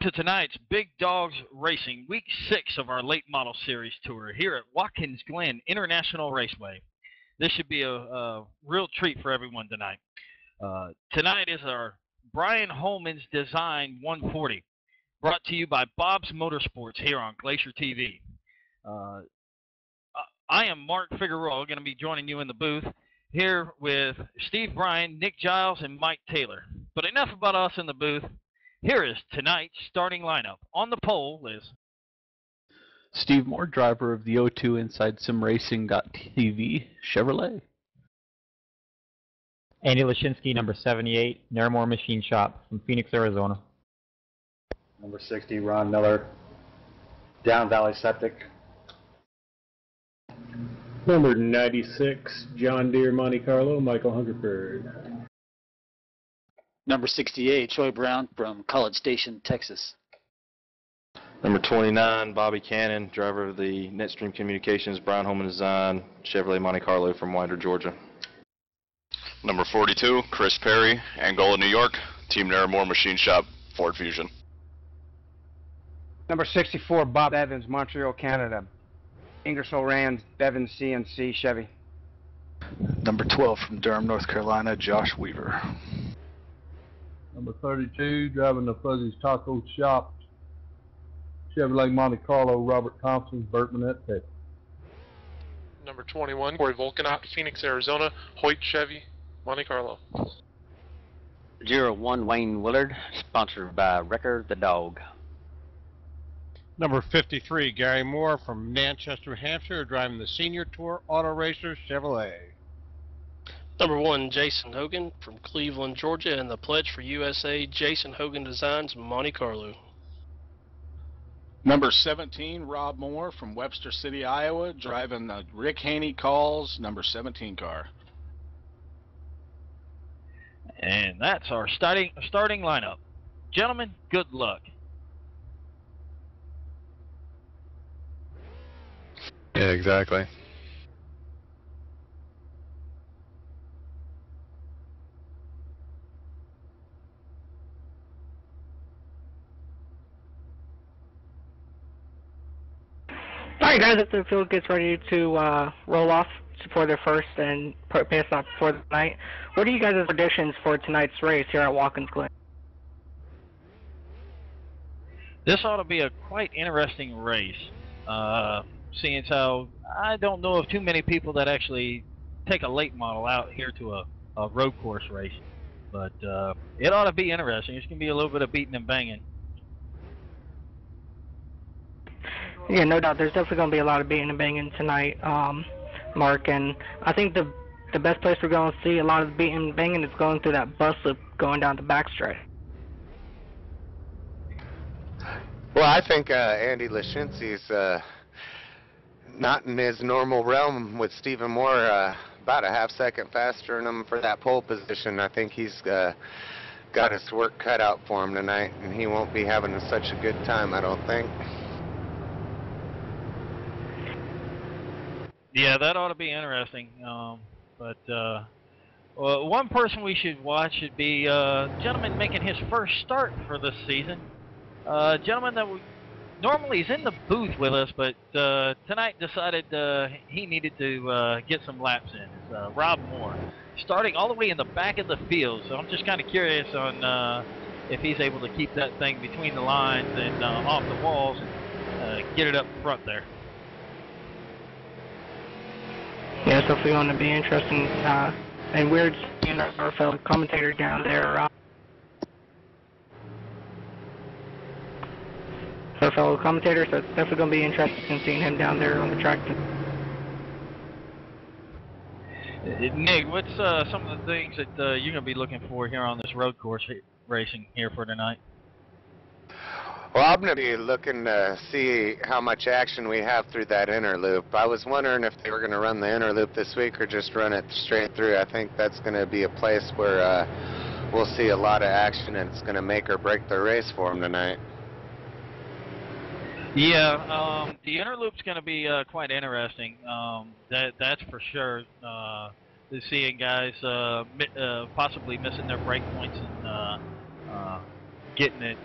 to tonight's Big Dogs Racing, Week 6 of our Late Model Series Tour here at Watkins Glen International Raceway. This should be a real treat for everyone tonight. Tonight is our Brian Holman's Design 140, brought to you by Bob's Motorsports here on Glacier TV. I am Mark Figueroa, going to be joining you in the booth here with Steve Bryan, Nick Giles, and Mike Taylor. But enough about us in the booth. Here is tonight's starting lineup. On the pole is Steve Moore, driver of the O2 Inside SimRacing.tv Chevrolet. Andy Lashinsky, number 78, Naramore Machine Shop from Phoenix, Arizona. Number 60, Ron Miller, Down Valley Septic. Number 96, John Deere Monte Carlo, Michael Hungerford. Number 68, Troy Brown from College Station, Texas. Number 29, Bobby Cannon, driver of the Netstream Communications, Brian Holman Design, Chevrolet Monte Carlo from Winder, Georgia. Number 42, Chris Perry, Angola, New York, Team Naramore Machine Shop, Ford Fusion. Number 64, Bob Evans, Montreal, Canada, Ingersoll Rand, Bevins CNC, Chevy. Number 12, from Durham, North Carolina, Josh Weaver. Number 32, driving the Fuzzy's Taco Shop, Chevrolet Monte Carlo, Robert Thompson, Burt Manette, Texas. Number 21, Corey Volkenot, Phoenix, Arizona, Hoyt Chevy, Monte Carlo. 01, Wayne Willard, sponsored by Wrecker the Dog. Number 53, Gary Moore from Manchester, Hampshire, driving the Senior Tour Auto Racer Chevrolet. Number 1, Jason Hogan from Cleveland, Georgia, and the Pledge for USA, Jason Hogan Designs, Monte Carlo. Number 17, Rob Moore from Webster City, Iowa, driving the Rick Haney Calls number 17 car. And that's our starting lineup. Gentlemen, good luck. Yeah, exactly. Alright guys, if the field gets ready to roll off for their first and pass off for the night, what are you guys' predictions for tonight's race here at Watkins Glen? This ought to be a quite interesting race, seeing as how I don't know of too many people that actually take a late model out here to a road course race. But it ought to be interesting. It's going to be a little bit of beating and banging. Yeah, no doubt. There's definitely going to be a lot of beating and banging tonight, Mark. And I think the best place we're going to see a lot of beating and banging is going through that bus loop going down the backstretch. Well, I think Andy Lashinsky's not in his normal realm with Stephen Moore, about a half-second faster than him for that pole position. I think he's got his work cut out for him tonight, and he won't be having such a good time, I don't think. Yeah, that ought to be interesting. One person we should watch should be a gentleman making his first start for this season. Gentleman that normally is in the booth with us, but tonight decided he needed to get some laps in. It's Rob Moore, starting all the way in the back of the field. So I'm just kind of curious on if he's able to keep that thing between the lines and off the walls and get it up front there. Yeah, it's definitely going to be interesting. And we're seeing our fellow commentator down there. Our fellow commentator, so it's definitely going to be interesting seeing him down there on the track. Nick, what's some of the things that you're going to be looking for here on this road course racing here for tonight? Well, I'm going to be looking to see how much action we have through that inner loop. I was wondering if they were going to run the inner loop this week or just run it straight through. I think that's going to be a place where we'll see a lot of action, and it's going to make or break the race for them tonight. Yeah, the inner loop's going to be quite interesting. That's for sure. Seeing guys possibly missing their break points and getting it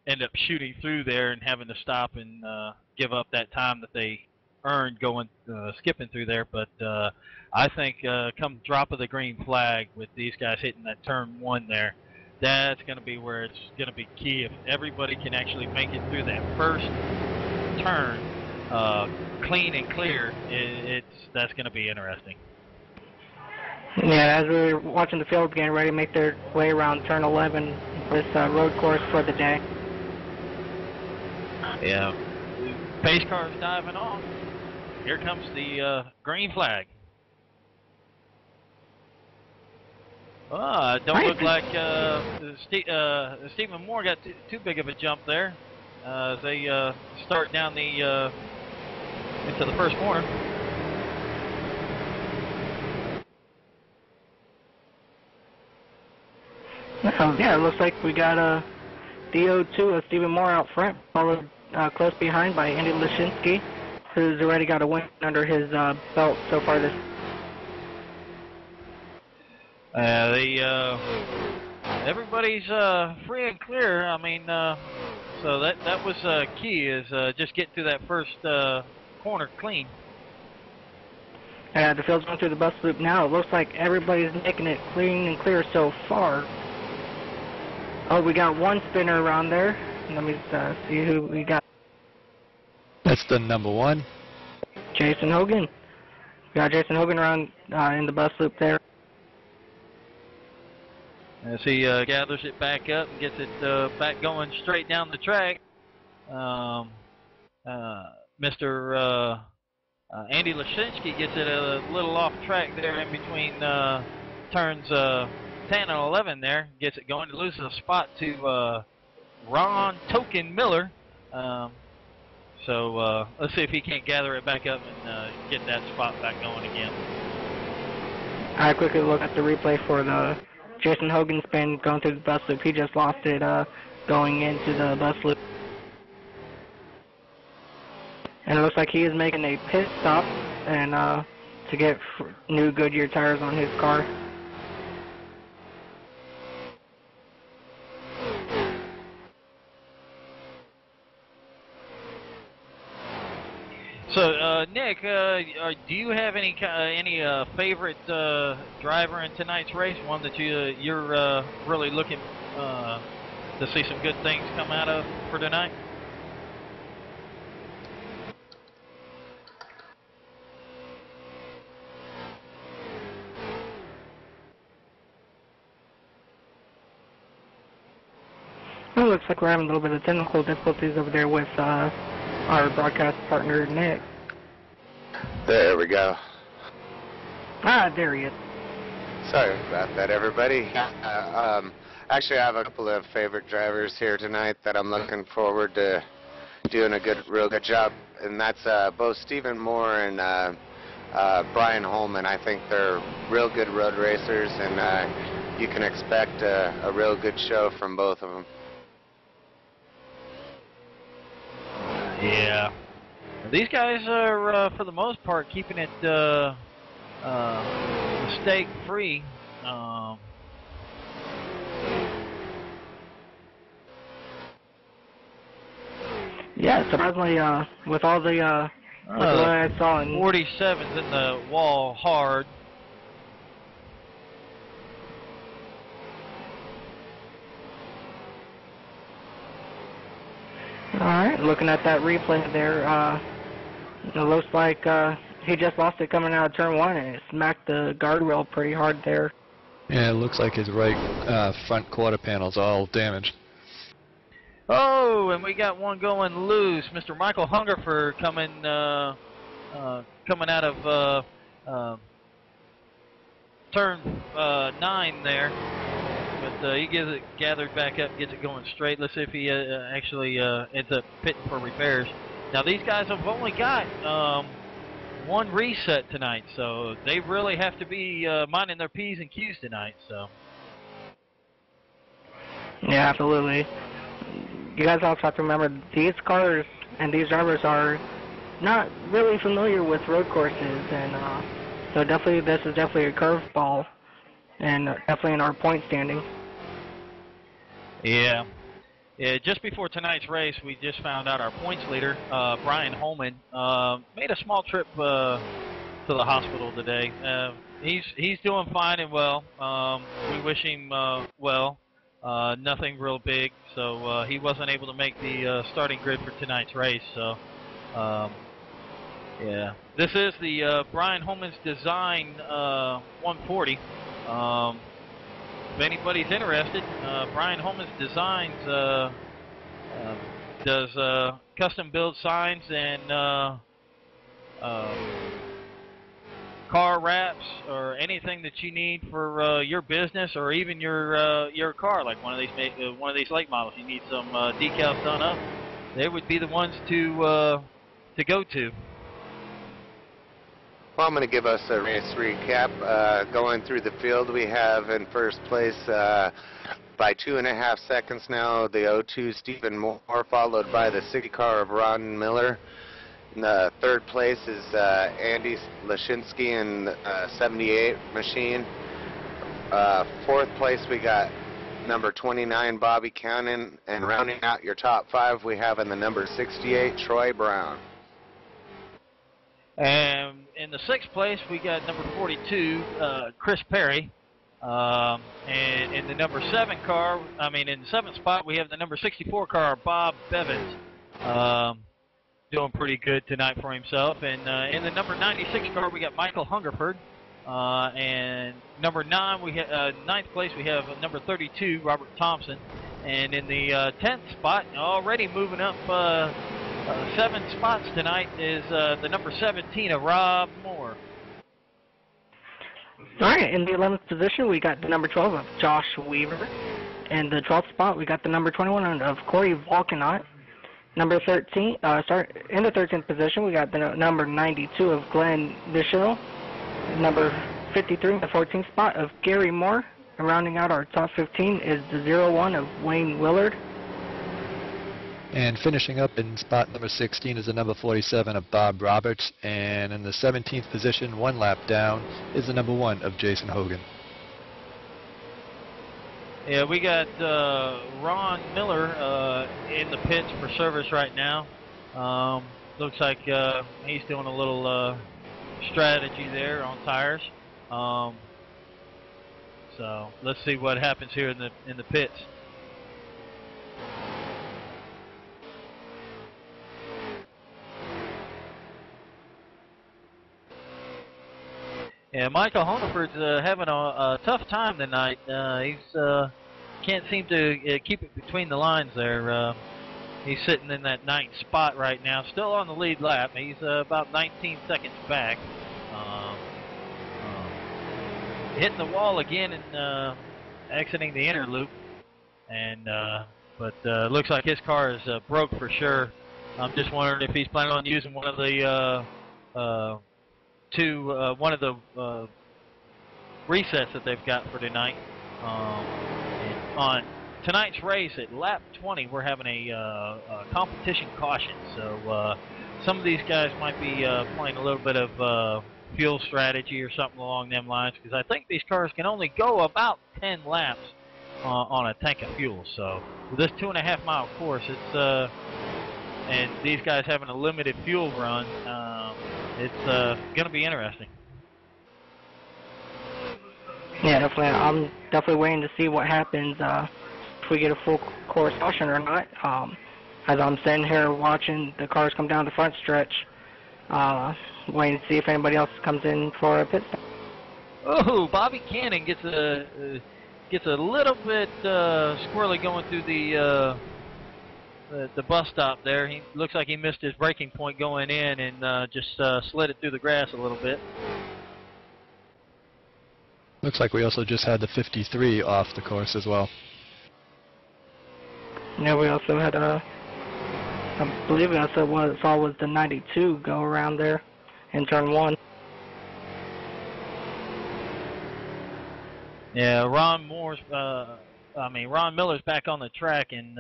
end up shooting through there and having to stop and give up that time that they earned going skipping through there. But I think come drop of the green flag with these guys hitting that turn 1 there, that's going to be where it's going to be key. If everybody can actually make it through that first turn clean and clear, that's going to be interesting. Yeah, as we're watching the field getting ready to make their way around turn 11, this road course for the day. Yeah, pace car's diving off. Here comes the green flag. Don't look like Stephen Moore got too big of a jump there. They start down the into the first corner. Yeah, it looks like we got DO2 of Stephen Moore out front, followed close behind by Andy Lashinsky, who's already got a win under his belt so far this. Everybody's free and clear. I mean, so that was key, is just get through that first corner clean. The field's going through the bus loop now. It looks like everybody's making it clean and clear so far. Oh, we got one spinner around there. Let me see who we got. That's the number 1. Jason Hogan. We got Jason Hogan around in the bus loop there. As he gathers it back up and gets it back going straight down the track, Mr. Andy Lashinsky gets it a little off track there in between turns 10 and 11 there. Gets it going. Loses a spot to Ron Token Miller. So let's see if he can't gather it back up and get that spot back going again. I quickly look at the replay for the Jason Hogan spin going through the bus loop. He just lost it going into the bus loop. And it looks like he is making a pit stop and to get new Goodyear tires on his car. So, Nick, do you have any favorite driver in tonight's race? One that you're really looking to see some good things come out of for tonight? Well, it looks like we're having a little bit of technical difficulties over there with our broadcast partner, Nick. There we go. There he is. Sorry about that, everybody. Actually, I have a couple of favorite drivers here tonight that I'm looking forward to doing a real good job, and that's both Stephen Moore and Brian Holman. I think they're real good road racers, and you can expect a real good show from both of them. Yeah. These guys are, for the most part, keeping it mistake-free. Yeah, surprisingly, with all the what I saw in 47's in the wall hard. Alright, looking at that replay there, it looks like he just lost it coming out of turn 1 and it smacked the guardrail pretty hard there. Yeah, it looks like his right front quarter panel's all damaged. Oh, and we got one going loose. Mr. Michael Hungerford coming out of turn 9 there. But he gets it gathered back up, gets it going straight. Let's see if he actually ends up pitting for repairs. Now these guys have only got one reset tonight, so they really have to be minding their P's and Q's tonight. So. Yeah, absolutely. You guys also have to remember these cars and these drivers are not really familiar with road courses, and so definitely this is definitely a curveball, and definitely in our point standing. Yeah. Yeah, just before tonight's race, we just found out our points leader, Brian Holman, made a small trip to the hospital today. He's doing fine and well. We wish him well. Nothing real big, so he wasn't able to make the starting grid for tonight's race. So, yeah, this is the Brian Holman's Design 140. If anybody's interested, Brian Holman's Designs does custom build signs and car wraps or anything that you need for your business or even your car, like one of these late models. You need some decals done up. They would be the ones to go to. Well, I'm going to give us a race recap. Going through the field, we have in first place by 2.5 seconds now the 02 Stephen Moore, followed by the city car of Ron Miller. In the third place is Andy Lashinsky in 78 machine. Fourth place we got number 29 Bobby Cannon, and rounding out your top 5 we have in the number 68 Troy Brown. And in the 6th place, we got number 42, Chris Perry. And in the number 7 car, in the 7th spot, we have the number 64 car, Bob Bevins. Doing pretty good tonight for himself. And in the number 96 car, we got Michael Hungerford. And number 9, we have 9th place, we have number 32, Robert Thompson. And in the 10th spot, already moving up 7 spots tonight, is the number 17 of Rob Moore. All right, in the 11th position, we got the number 12 of Josh Weaver. In the 12th spot, we got the number 21 of Corey Volkenot. Number 13, in the 13th position, we got the number 92 of Glenn Bishel. Number 53, the 14th spot of Gary Moore. And rounding out our top 15 is the 01 of Wayne Willard. And finishing up in spot number 16 is the number 47 of Bob Roberts. And in the 17th position, 1 lap down, is the number 1 of Jason Hogan. Yeah, we got Ron Miller in the pits for service right now. Looks like he's doing a little strategy there on tires. So let's see what happens here in the pits. Yeah, Michael Hungerford's having a tough time tonight. He's can't seem to keep it between the lines there. He's sitting in that 9th spot right now, still on the lead lap. He's about 19 seconds back. Hitting the wall again and exiting the inner loop. And but looks like his car is broke for sure. I'm just wondering if he's planning on using one of the one of the resets that they've got for tonight. On tonight's race at lap 20, we're having a competition caution, so some of these guys might be playing a little bit of fuel strategy or something along them lines, because I think these cars can only go about 10 laps on a tank of fuel. So with this 2.5 mile course, it's and these guys having a limited fuel run, it's going to be interesting. Yeah, definitely. I'm definitely waiting to see what happens if we get a full course caution or not. As I'm sitting here watching the cars come down the front stretch, waiting to see if anybody else comes in for a pit stop. Oh, Bobby Cannon gets a little bit squirrely going through the bus stop there. He looks like he missed his braking point going in and just slid it through the grass a little bit. Looks like we also just had the 53 off the course as well. Yeah, we also had I believe we also saw was the 92 go around there in turn 1. Yeah, Ron Miller's back on the track, and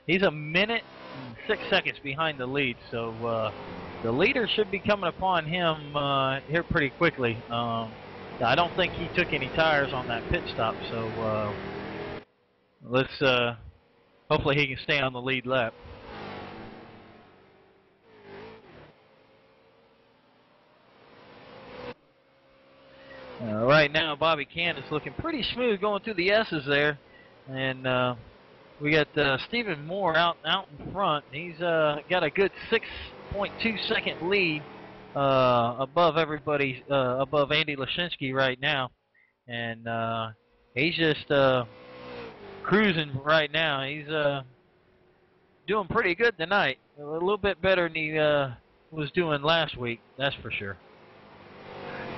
he's a minute and 6 seconds behind the lead. So the leader should be coming upon him here pretty quickly. I don't think he took any tires on that pit stop, so let's hopefully he can stay on the lead lap. Right now, Bobby Cannon's looking pretty smooth going through the S's there, and we got Stephen Moore out in front. He's got a good 6.2 second lead above everybody, above Andy Lashinsky right now, and he's just cruising right now. He's doing pretty good tonight, a little bit better than he was doing last week, that's for sure.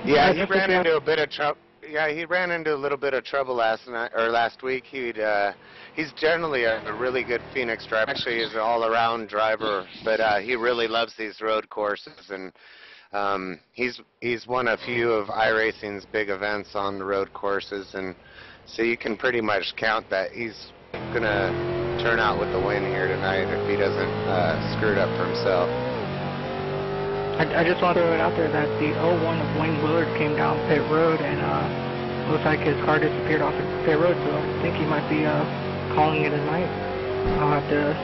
Yeah, he ran into a bit of trouble. Yeah, he ran into a little bit of trouble last week. He's generally a really good Phoenix driver. Actually, he's an all-around driver, but he really loves these road courses, and he's won a few of iRacing's big events on the road courses, and so you can pretty much count that he's gonna turn out with the win here tonight if he doesn't screw it up for himself. I just want to throw it out there that the 01 of Wayne Willard came down pit road, and looks like his car disappeared off the pit road, so I think he might be calling it a night. I'll have to...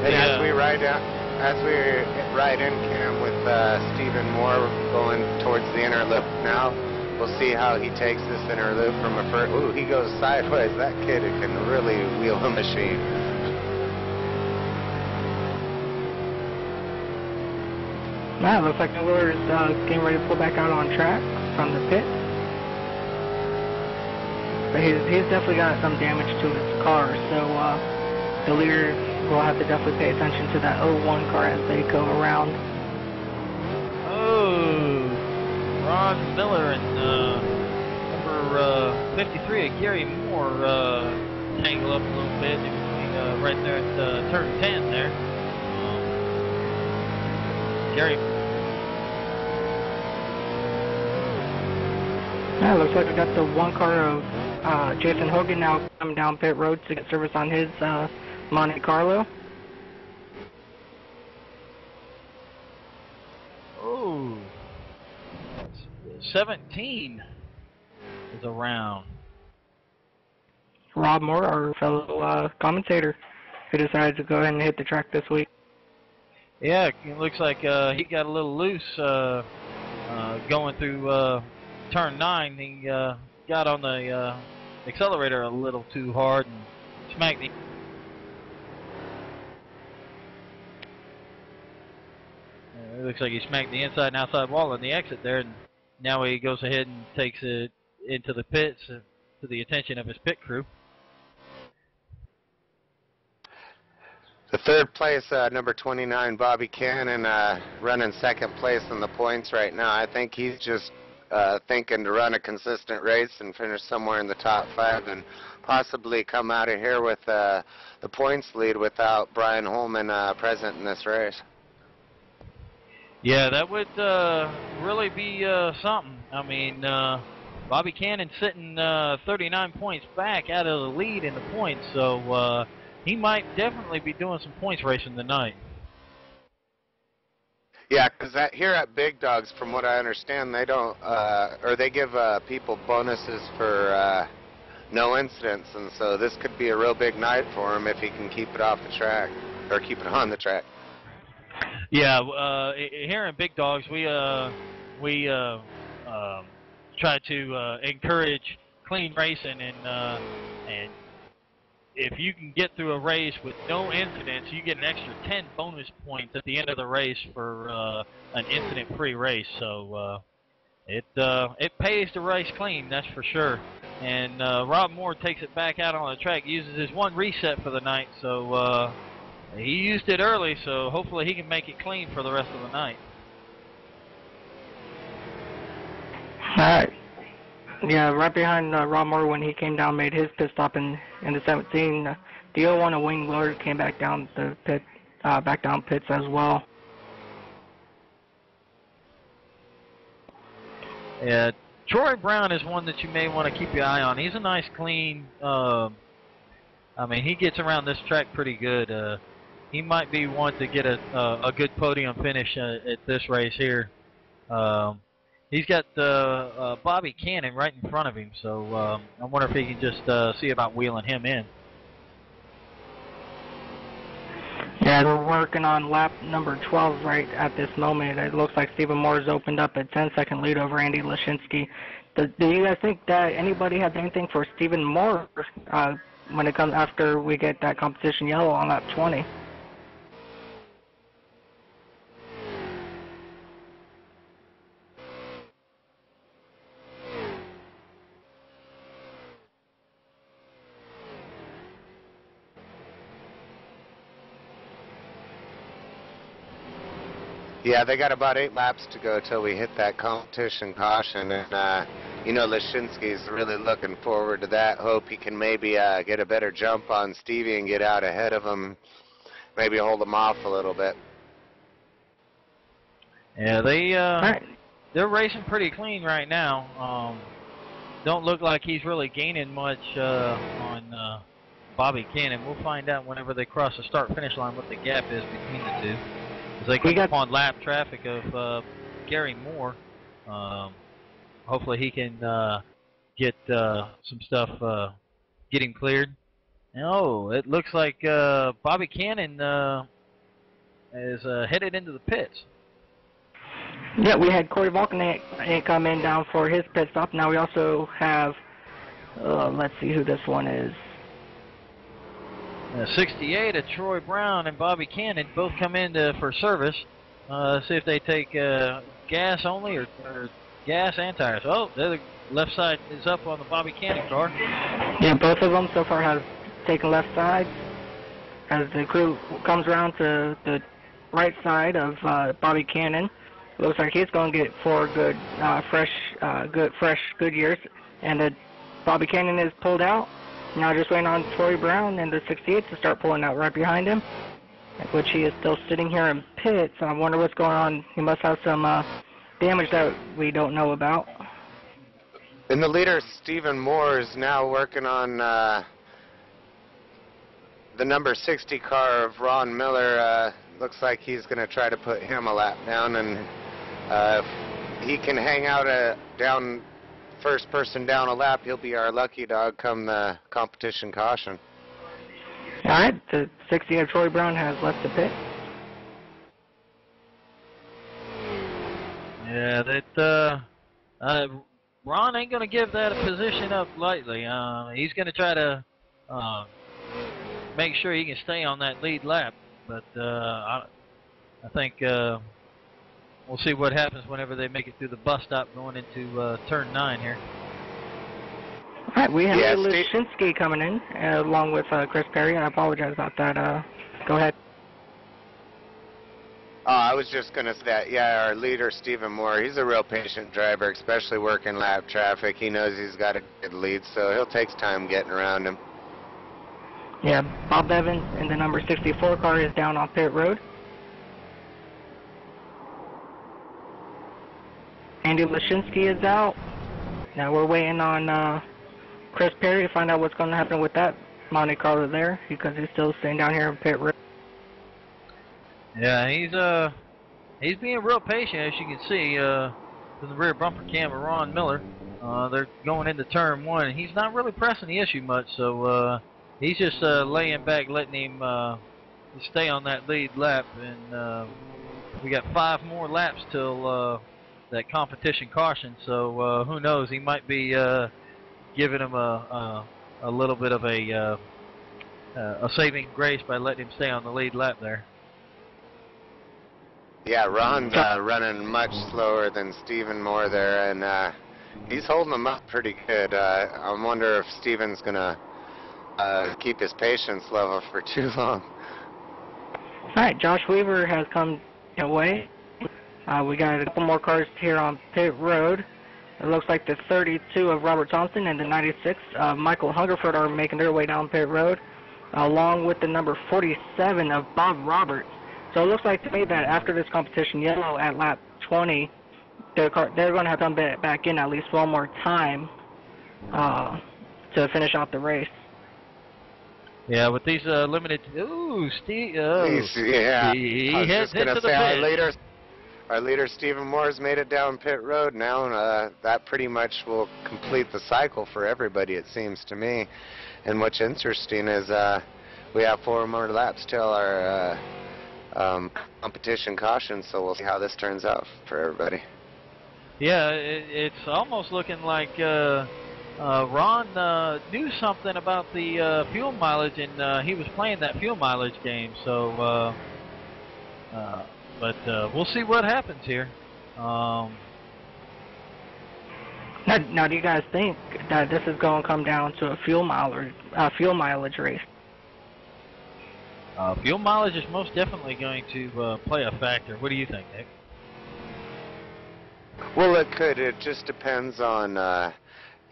And as we ride in, Cam, with Stephen Moore going towards the inner loop now, we'll see how he takes this inner loop from a first... Ooh, he goes sideways. That kid can really wheel a machine. Nah, looks like Willard is getting ready to pull back out on track from the pit. But he's definitely got some damage to his car, so the leader will have to definitely pay attention to that 01 car as they go around. Oh, Ron Miller and number 53, Gary Moore, tangle up a little bit right there at turn 10 there. Gary. Yeah, looks like we got the one car of Jason Hogan now coming down pit road to get service on his Monte Carlo. Oh, 17 is around. Rob Moore, our fellow commentator, who decided to go ahead and hit the track this week. Yeah, it looks like he got a little loose going through turn 9. He got on the accelerator a little too hard and smacked the... It looks like he smacked the inside and outside wall on the exit there, and now he goes ahead and takes it into the pits to the attention of his pit crew. The third place, number 29, Bobby Cannon, running second place in the points right now. I think he's just thinking to run a consistent race and finish somewhere in the top 5 and possibly come out of here with the points lead without Brian Holman present in this race. Yeah, that would really be something. I mean, Bobby Cannon sitting 39 points back out of the lead in the points, so he might definitely be doing some points racing tonight. Yeah, because here at Big Dogs, from what I understand, they don't, or they give people bonuses for no incidents, and so this could be a real big night for him if he can keep it off the track, or keep it on the track. Yeah, here in Big Dogs, we try to encourage clean racing, and if you can get through a race with no incidents, you get an extra 10 bonus points at the end of the race for an incident-free race. So it pays to race clean, that's for sure. And Rob Moore takes it back out on the track, uses his one reset for the night. So he used it early, so hopefully he can make it clean for the rest of the night. All right. Yeah, right behind Rob Moore when he came down, made his pit stop in the 17. The 01 of Wayne Willard came back down the pit, back down pits as well. Yeah, Troy Brown is one that you may want to keep your eye on. He's a nice, clean. I mean, he gets around this track pretty good. He might be one to get a good podium finish at this race here. He's got Bobby Cannon right in front of him, so I wonder if he can just see about wheeling him in. Yeah, they're working on lap number 12 right at this moment. It looks like Stephen Moore's opened up a 10-second lead over Andy Lashinsky. Do you guys think that anybody has anything for Stephen Moore when it comes after we get that competition yellow on lap 20? Yeah, they got about 8 laps to go till we hit that competition caution, and you know, Lashinsky's really looking forward to that. Hope he can maybe get a better jump on Stevie and get out ahead of him, maybe hold him off a little bit. Yeah, they're racing pretty clean right now. Don't look like he's really gaining much on Bobby Cannon. We'll find out whenever they cross the start-finish line what the gap is between the two. As they come upon lap traffic of Gary Moore, hopefully he can get some stuff, get him cleared. Oh, it looks like Bobby Cannon is headed into the pits. Yeah, we had Corey Vulcan come in down for his pit stop. Now we also have, let's see who this one is. 68 of Troy Brown and Bobby Cannon both come in for service. See if they take gas only or gas and tires. Oh, the left side is up on the Bobby Cannon car. Yeah, both of them so far have taken left side. As the crew comes around to the right side of Bobby Cannon, looks like he's going to get 4 good, good years. And Bobby Cannon is pulled out. Now just waiting on Troy Brown and the 68 to start pulling out right behind him, which he is still sitting here in pit. So I wonder what's going on. He must have some damage that we don't know about. And the leader, Stephen Moore, is now working on the number 60 car of Ron Miller. Looks like he's going to try to put him a lap down, and if he can hang out down. First person down a lap, he'll be our lucky dog come the competition caution. All right, the 60 of Troy Brown has left the pit. Yeah, that Ron ain't going to give that a position up lightly. He's going to try to make sure he can stay on that lead lap, but I think we'll see what happens whenever they make it through the bus stop going into turn 9 here. All right, we have Lashinsky coming in along with Chris Perry. I apologize about that. Go ahead. I was just going to say that, yeah, our leader, Stephen Moore, he's a real patient driver, especially working lap traffic. He knows he's got a good lead, so he'll take time getting around him. Yeah, Bob Evans in the number 64 car is down on pit road. Andy Lashinsky is out. Now we're waiting on Chris Perry to find out what's going to happen with that Monte Carlo there, because he's still staying down here in pit road. Yeah, he's being real patient, as you can see from the rear bumper cam of Ron Miller. They're going into turn 1, and he's not really pressing the issue much, so he's just laying back, letting him stay on that lead lap, and we got 5 more laps till that competition caution, so who knows, he might be giving him a little bit of a saving grace by letting him stay on the lead lap there. Yeah, Ron's running much slower than Stephen Moore there, and he's holding him up pretty good. I wonder if Stephen's going to keep his patience level for too long. All right, Josh Weaver has come away. We got a couple more cars here on pit road. It looks like the 32 of Robert Thompson and the 96 of Michael Hungerford are making their way down pit road, along with the number 47 of Bob Roberts. So it looks like to me that after this competition yellow at lap 20, they're going to have to come back in at least one more time to finish out the race. Yeah, with these limited... Ooh, Steve... Yeah, he I was heads just going into to the say, pit. our leader Stephen Moore's made it down pit road now. That pretty much will complete the cycle for everybody, it seems to me. And what's interesting is we have 4 more laps till our competition caution, so we'll see how this turns out for everybody. Yeah, it's almost looking like Ron knew something about the fuel mileage, and he was playing that fuel mileage game. So, but we'll see what happens here. Now, do you guys think that this is going to come down to a fuel mileage race? Fuel mileage is most definitely going to play a factor. What do you think, Nick? Well, it could. It just depends on,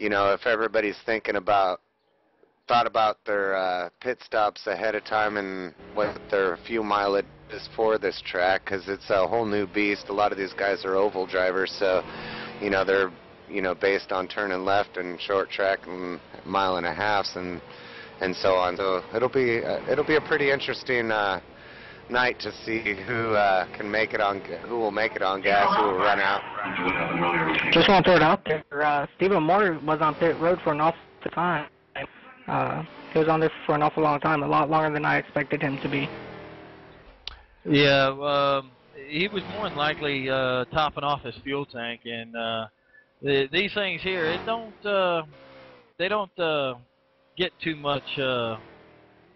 if everybody's thought about their pit stops ahead of time and what their fuel mileage is for this track, because it's a whole new beast. A lot of these guys are oval drivers, so, they're, based on turning left and short track and mile and a halves and so on. So it'll be a pretty interesting night to see who can make it on, who will make it on gas, who will run out. Just want to throw it out there. Stephen Moore was on pit road for an awful time. He was on there for an awful long time, a lot longer than I expected him to be. Yeah, he was more than likely topping off his fuel tank, and these things here, they don't get too much.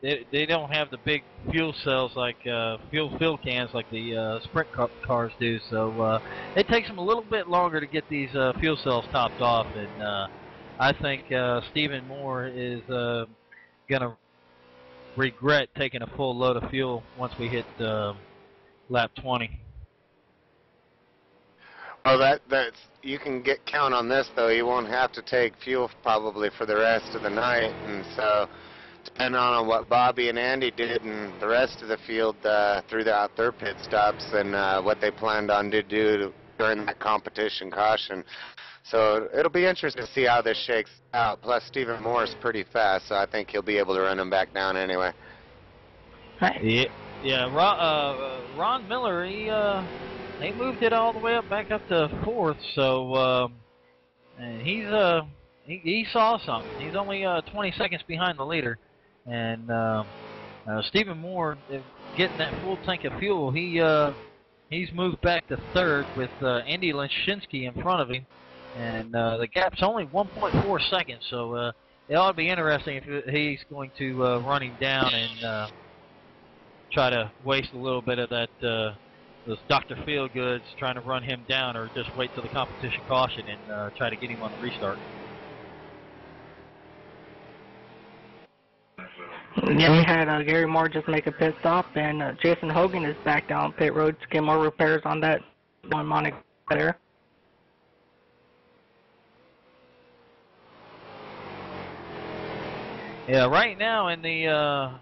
They don't have the big fuel cells like fuel cans like the sprint cars do. So it takes them a little bit longer to get these fuel cells topped off, and I think Stephen Moore is gonna regret taking a full load of fuel once we hit lap 20. Well, that's you can count on this though. You won't have to take fuel probably for the rest of the night, and so depending on what Bobby and Andy did and the rest of the field throughout their pit stops and what they planned on to do during that competition caution. So it'll be interesting to see how this shakes out. Plus, Stephen Moore's pretty fast, so I think he'll be able to run him back down anyway. Yeah. Ron Miller, he moved it all the way back up to 4th. So and he saw something. He's only 20 seconds behind the leader, and Stephen Moore getting that full tank of fuel. He's moved back to 3rd with Andy Leshinsky in front of him. And the gap's only 1.4 seconds, so it ought to be interesting if he's going to run him down and try to waste a little bit of that those Dr. Feelgoods trying to run him down, or just wait till the competition caution and try to get him on the restart. Yeah, we had Gary Moore just make a pit stop, and Jason Hogan is back down pit road to get more repairs on that one Monica there. Yeah, right now in the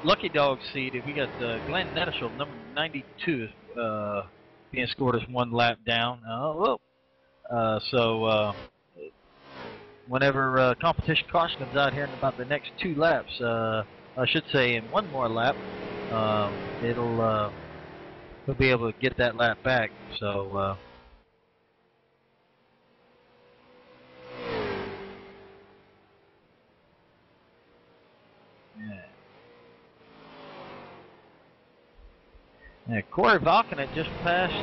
Lucky Dog seat, we got Glenn Nettershall, number 92, being scored as 1 lap down. So whenever competition caution comes out here in about the next 2 laps, I should say in 1 more lap, we'll be able to get that lap back. So. Yeah, Corey Valkanen just passed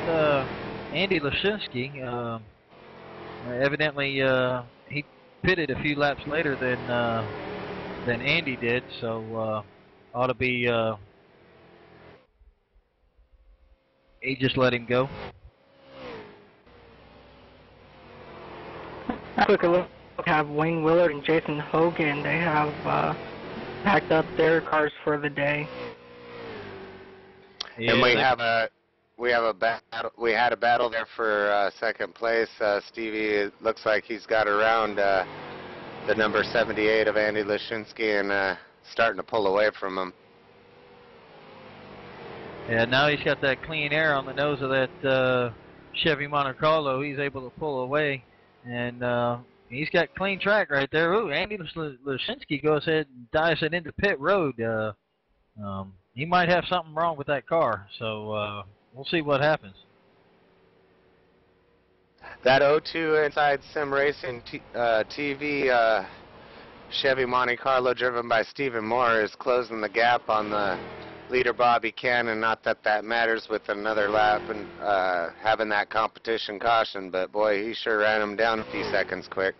Andy Leshinsky. Evidently, he pitted a few laps later than Andy did, so ought to be. He just let him go. Quick look, have Wayne Willard and Jason Hogan. They have packed up their cars for the day. Yeah, and we had a battle there for 2nd place. Stevie, it looks like he's got around the number 78 of Andy Leshinsky and starting to pull away from him. Yeah, now he's got that clean air on the nose of that Chevy Monte Carlo. He's able to pull away, and he's got clean track right there. Ooh, Andy Leshinsky goes ahead and dives it into pit road. he might have something wrong with that car. So we'll see what happens. That 02 Inside Sim Racing TV Chevy Monte Carlo driven by Stephen Moore is closing the gap on the leader Bobby Cannon. Not that that matters with another lap and having that competition caution, but boy, he sure ran him down a few seconds quick.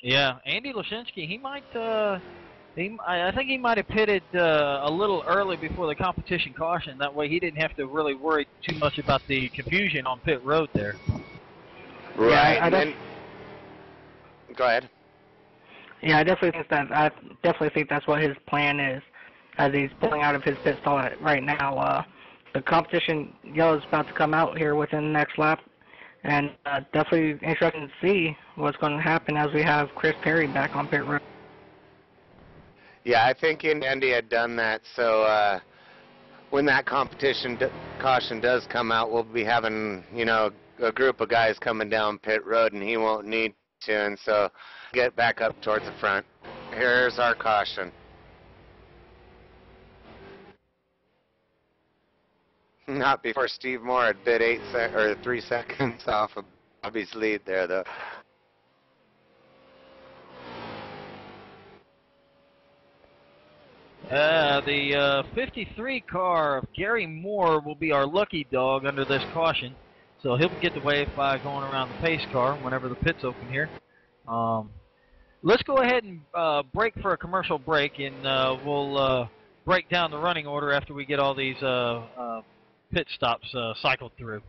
Yeah, Andy Lashinsky, he might, I think he might have pitted a little early before the competition caution. That way he didn't have to really worry too much about the confusion on pit road there. Right, Yeah, and then, go ahead. Yeah, I definitely think that's what his plan is, as he's pulling out of his pit stall right now. The competition yellow is about to come out here within the next lap, and definitely interesting to see what's going to happen as we have Chris Perry back on pit road. Yeah, I think Andy had done that, so when that competition caution does come out, we'll be having, you know, a group of guys coming down pit road, and he won't need to, and so get back up towards the front. Here's our caution. Not before Steve Moore had bit 3 seconds off of Bobby's lead there, though. The 53 car of Gary Moore will be our lucky dog under this caution. So he'll get the wave by going around the pace car whenever the pit's open here. Let's go ahead and break for a commercial break, and we'll break down the running order after we get all these pit stops cycled through.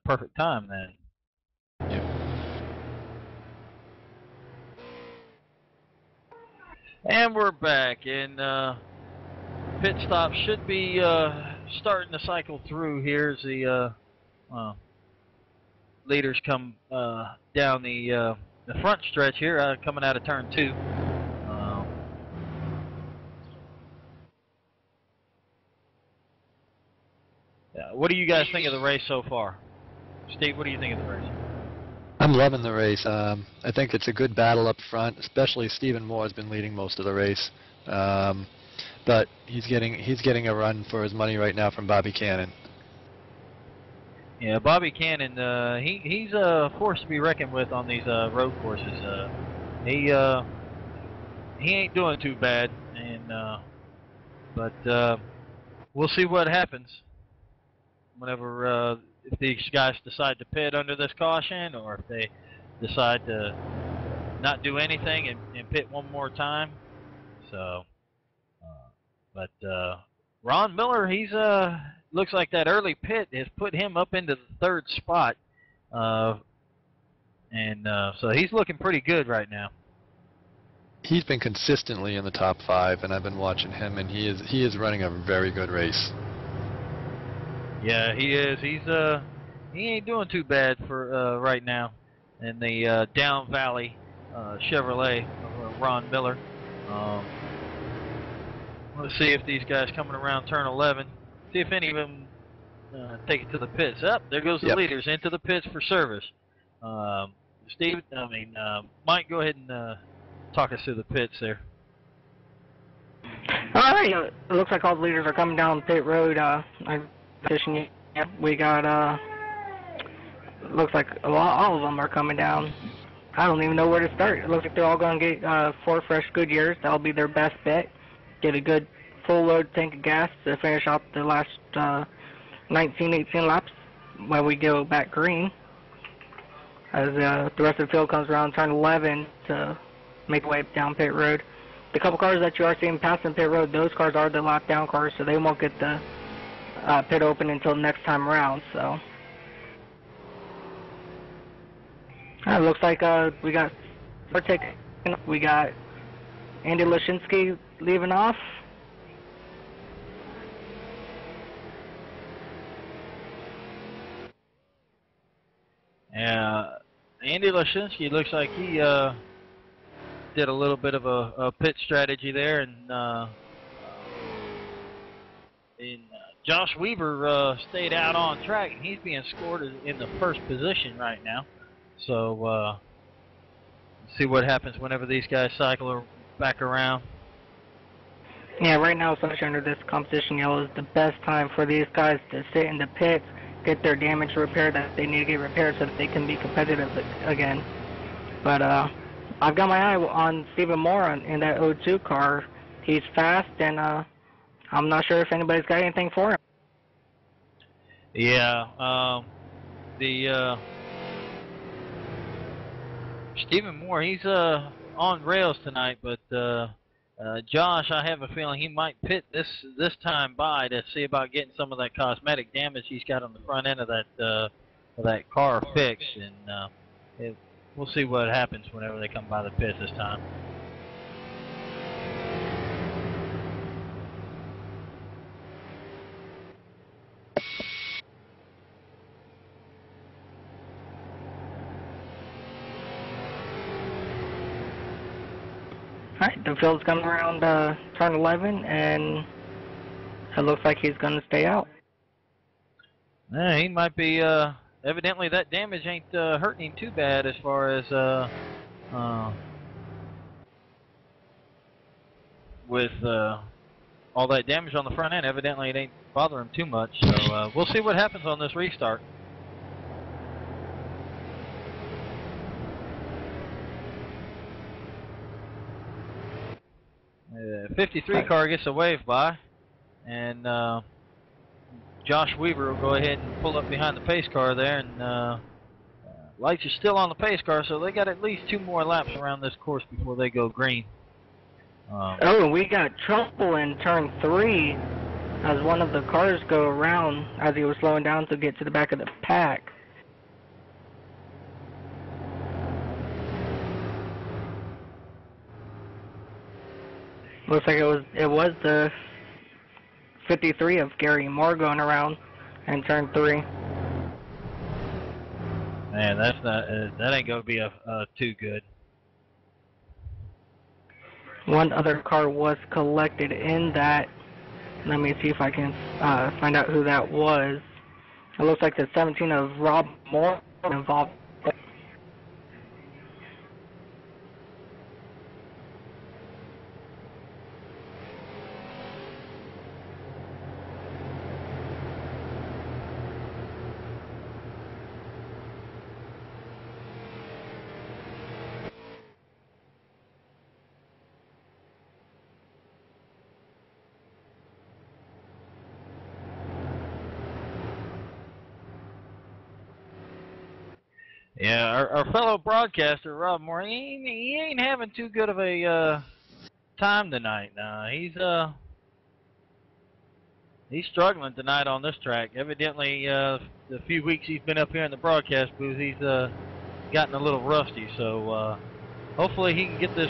Perfect time then. And we're back, and pit stop should be starting to cycle through here as the leaders come down the front stretch here, coming out of turn 2. What do you guys think of the race so far? Steve, what do you think of the race? I'm loving the race. I think it's a good battle up front, especially Stephen Moore has been leading most of the race. But he's getting a run for his money right now from Bobby Cannon. Yeah, Bobby Cannon, he's a force to be reckoned with on these road courses. He ain't doing too bad, and but we'll see what happens whenever if these guys decide to pit under this caution, or if they decide to not do anything and pit one more time. So, but Ron Miller, he's looks like that early pit has put him up into the 3rd spot, and so he's looking pretty good right now. He's been consistently in the top 5, and I've been watching him, and he is running a very good race. Yeah, he is. He ain't doing too bad for right now in the Down Valley Chevrolet of Ron Miller. Let's see if these guys coming around turn 11. See if any of them take it to the pits. Up there goes the leaders into the pits for service. Mike, go ahead and talk us through the pits there. All right, it looks like all the leaders are coming down pit road. We got looks like all of them are coming down. I don't even know where to start. It looks like they're all going to get 4 fresh Goodyears. That'll be their best bet. Get a good full load tank of gas to finish off the last 19, 18 laps when we go back green. As the rest of the field comes around turn 11 to make way down pit road. The couple cars that you are seeing passing pit road, those cars are the lap down cars, so they won't get the pit open until next time around. So it looks like we got Andy Lashinsky leaving off. Andy Lashinsky looks like he did a little bit of a pit strategy there, and Josh Weaver stayed out on track, and he's being scored in the first position right now. So see what happens whenever these guys cycle back around. Yeah, right now, especially under this competition yellow, is the best time for these guys to sit in the pits, get their damage repaired that they need to get repaired so that they can be competitive again. But I've got my eye on Stephen Moore in that 02 car. He's fast, and I'm not sure if anybody's got anything for him. Yeah, Stephen Moore, he's on rails tonight, but Josh, I have a feeling he might pit this time by to see about getting some of that cosmetic damage he's got on the front end of that car fixed, and we'll see what happens whenever they come by the pit this time. Alright, the field's coming around turn 11, and it looks like he's going to stay out. Yeah, he might be, evidently that damage ain't hurting him too bad as far as, with all that damage on the front end. Evidently it ain't bothering him too much, so we'll see what happens on this restart. 53 car gets a wave by, and Josh Weaver will go ahead and pull up behind the pace car there, and lights are still on the pace car, so they got at least 2 more laps around this course before they go green. And we got trouble in turn 3 as one of the cars go around as he was slowing down to get to the back of the pack. Looks like it was the 53 of Gary Moore going around in turn 3. Man, that's not that ain't gonna be too good. One other car was collected in that. Let me see if I can find out who that was. It looks like the 17 of Rob Moore involved. Yeah, our fellow broadcaster Rob Moore, he ain't having too good of a time tonight. He's struggling tonight on this track. Evidently, the few weeks he's been up here in the broadcast booth, he's gotten a little rusty. So hopefully he can get the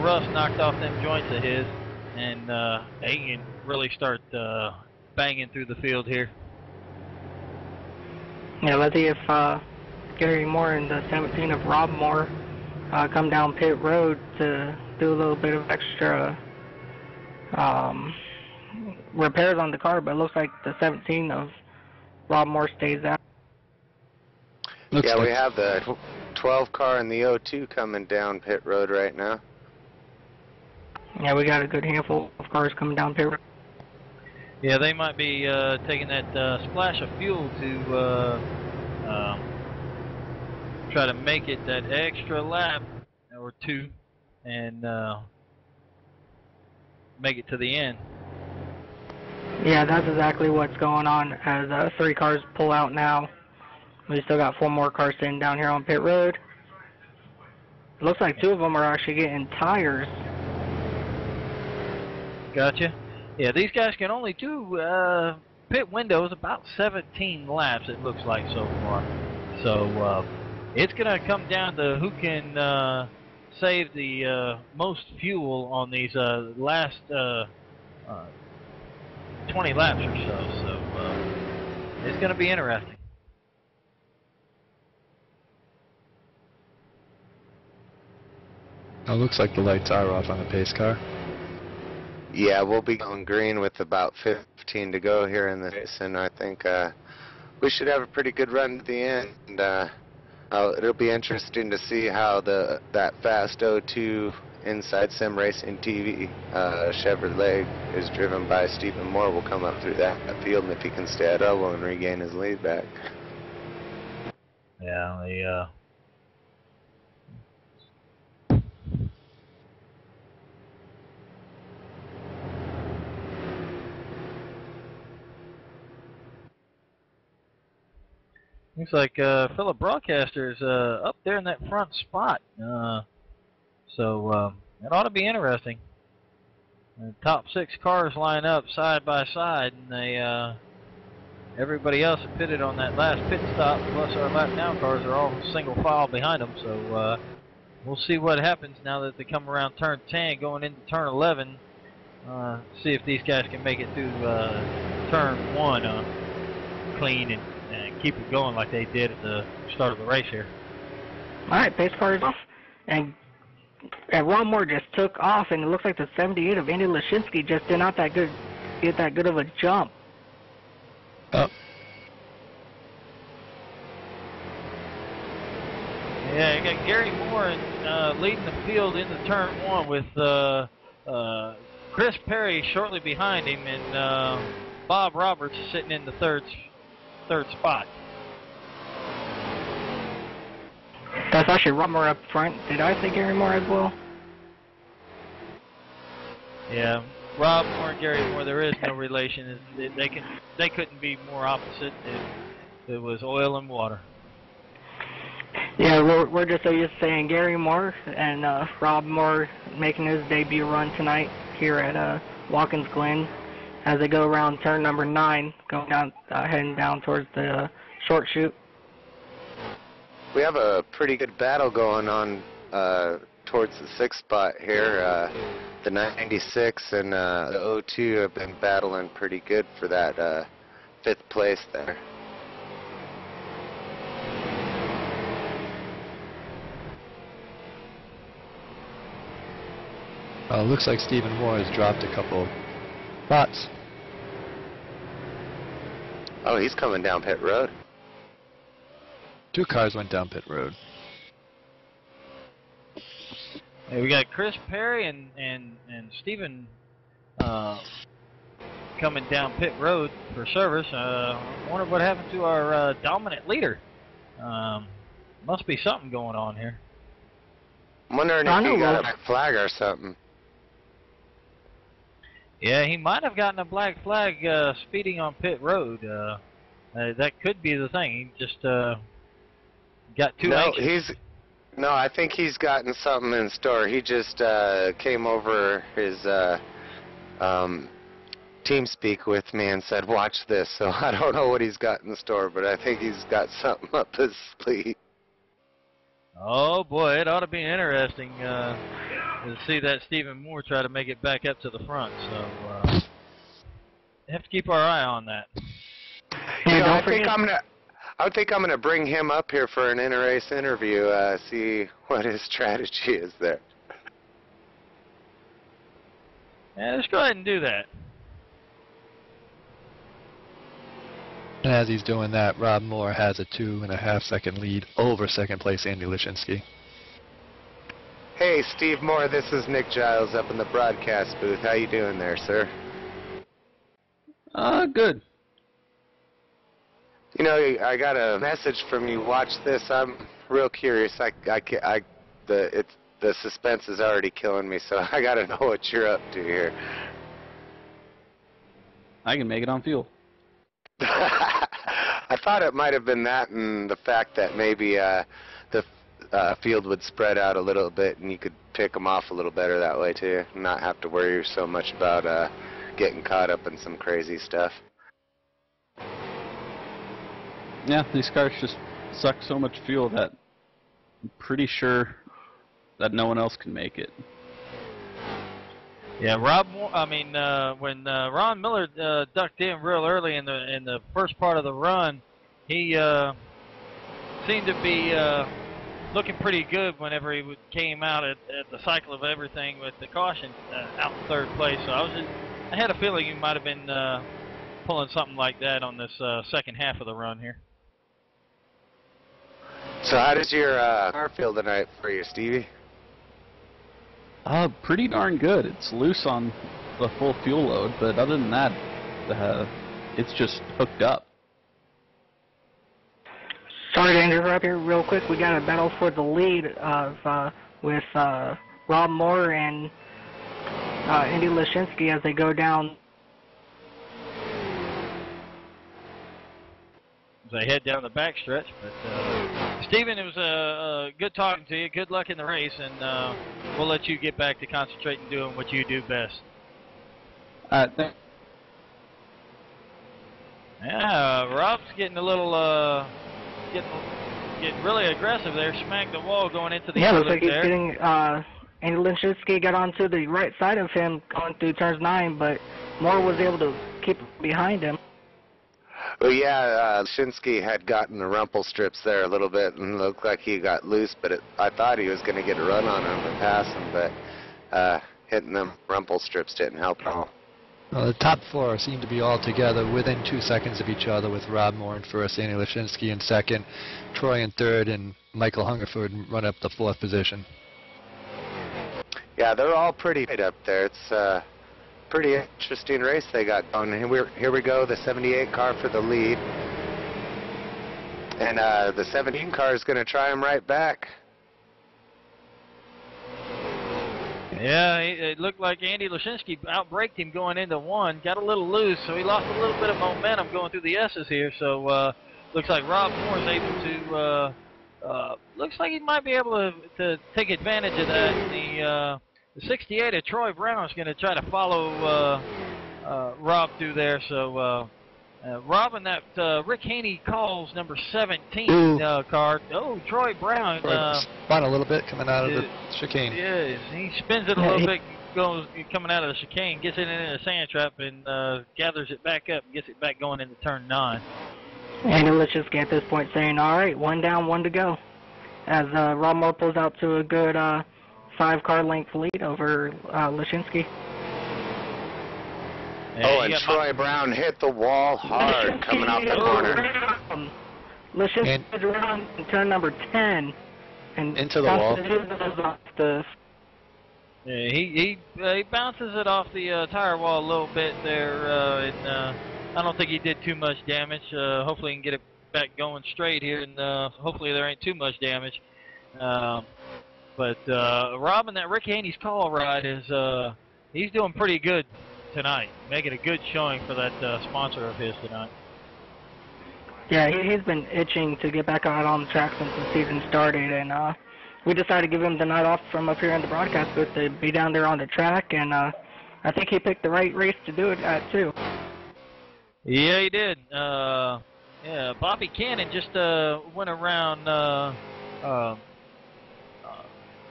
rust knocked off them joints of his, and he can really start banging through the field here. Yeah, let's see if Gary Moore and the 17 of Rob Moore come down pit road to do a little bit of extra repairs on the car, but it looks like the 17 of Rob Moore stays out. Yeah, we have the 12 car and the 02 coming down pit road right now. Yeah, we got a good handful of cars coming down pit road. Yeah, they might be taking that splash of fuel to try to make it that extra lap or 2 and make it to the end. Yeah, that's exactly what's going on as 3 cars pull out now. We still got 4 more cars sitting down here on pit road. It looks like 2 of them are actually getting tires. Gotcha. Yeah, these guys can only do pit windows about 17 laps, it looks like, so far. So it's going to come down to who can save the most fuel on these last 20 laps or so. So it's going to be interesting. It looks like the lights are off on the pace car. Yeah, we'll be going green with about 15 to go here in the race, and I think we should have a pretty good run to the end. And it'll be interesting to see how that fast 02 inside sim racing TV Chevrolet is driven by Stephen Moore will come up through that field, and if he can stay at elbow and regain his lead back. Yeah, looks like Philip Broadcaster's up there in that front spot. So it ought to be interesting. The top 6 cars line up side by side, and they everybody else that pitted on that last pit stop, plus our lap down cars, are all single file behind them. So we'll see what happens now that they come around turn 10, going into turn 11. See if these guys can make it through turn 1 clean and keep it going like they did at the start of the race here. All right, pace car is off, and Ron Moore just took off, and it looks like the 78 of Andy Lashinsky just did not get that good of a jump. Oh. Yeah, you got Gary Moore leading the field into turn 1 with Chris Perry shortly behind him, and Bob Roberts sitting in the third spot. That's actually Rob Moore up front. Did I say Gary Moore as well? Yeah, Rob Moore and Gary Moore, there is no relation. They couldn't be more opposite. It was oil and water. Yeah, we're just so used to saying Gary Moore and Rob Moore making his debut run tonight here at Watkins Glen as they go around turn number 9, going down, heading down towards the short chute. We have a pretty good battle going on towards the 6th spot here. The 96 and the 02 have been battling pretty good for that 5th place there. Looks like Stephen Moore has dropped a couple spots. Oh, he's coming down pit road. 2 cars went down pit road. Hey, we got Chris Perry and Stephen coming down pit road for service. I wonder what happened to our dominant leader. Must be something going on here. I'm wondering if he got a black flag or something. Yeah, he might have gotten a black flag speeding on pit road. That could be the thing. He just got too anxious. No, I think he's gotten something in store. He just came over his team speak with me and said, "Watch this." So I don't know what he's got in store, but I think he's got something up his sleeve. Oh boy, it ought to be interesting to see that Stephen Moore try to make it back up to the front. So have to keep our eye on that. You know, I think I'm gonna bring him up here for an inter-race interview. See what his strategy is there. Yeah, let's go ahead and do that. And as he's doing that, Rob Moore has a 2.5-second lead over 2nd place Andy Lashinsky. Hey, Steve Moore, this is Nick Giles up in the broadcast booth. How you doing there, sir? Good. You know, I got a message from you. Watch this. I'm real curious. The suspense is already killing me, so I gotta know what you're up to here. I can make it on fuel. I thought it might have been that and the fact that maybe the field would spread out a little bit and you could pick them off a little better that way too, not have to worry so much about getting caught up in some crazy stuff. Yeah, these cars just suck so much fuel that I'm pretty sure that no one else can make it. Yeah, when Ron Miller ducked in real early in the first part of the run, he seemed to be looking pretty good whenever he came out at the cycle of everything with the caution out in third place. So I had a feeling he might have been pulling something like that on this second half of the run here. So how does your car feel tonight for you, Stevie? Pretty darn good. It's loose on the full fuel load, but other than that, it's just hooked up. Sorry to interrupt here real quick. We got a battle for the lead with Rob Moore and Andy Lashinsky as they go down. As they head down the backstretch, but Stephen, it was good talking to you. Good luck in the race, and we'll let you get back to concentrating doing what you do best. Thanks. Yeah, Rob's getting a little getting really aggressive there. Smacked the wall going into the looks like he's there. getting Andy Lashinsky got onto the right side of him going through turns 9, but Moore was able to keep behind him. Well, yeah, Shinsky had gotten the rumple strips there a little bit and looked like he got loose, but I thought he was going to get a run on him and pass him, but hitting them rumple strips didn't help at all. Well, the top four seem to be all together within 2 seconds of each other, with Rob Moore in first, Andy Lashinsky in second, Troy in third, and Michael Hungerford run up the 4th position. Yeah, they're all pretty tight up there. It's pretty interesting race they got going. Here we go, the 78 car for the lead. And the 17 car is going to try him right back. Yeah, it looked like Andy Lashinsky outbraked him going into 1, got a little loose, so he lost a little bit of momentum going through the S's here. So looks like Rob Moore is able to, looks like he might be able to take advantage of that. The 68 of Troy Brown is going to try to follow Rob through there. So Rob and that Rick Haney calls number 17 car. Oh, Troy Brown. Spun a little bit coming out of the chicane. Yeah, he spins it a little bit, goes coming out of the chicane, gets it into the sand trap, and gathers it back up and gets it back going into turn 9. And let's just get at this point saying, all right, 1 down, 1 to go. As Rob Moore pulls out to a good 5-car length lead over Lashinsky. Oh, and Troy Brown hit the wall hard coming out the corner. Lashinsky's around in turn number 10. And into the wall. Yeah, he bounces it off the tire wall a little bit there, and I don't think he did too much damage. Hopefully he can get it back going straight here, and hopefully there ain't too much damage. But Rob and that Rick Haney's call ride is he's doing pretty good tonight, making a good showing for that sponsor of his tonight. Yeah, he's been itching to get back out on the track since the season started, and we decided to give him the night off from up here in the broadcast booth to be down there on the track, and I think he picked the right race to do it at, too. Yeah, he did. Yeah, Bobby Cannon just went around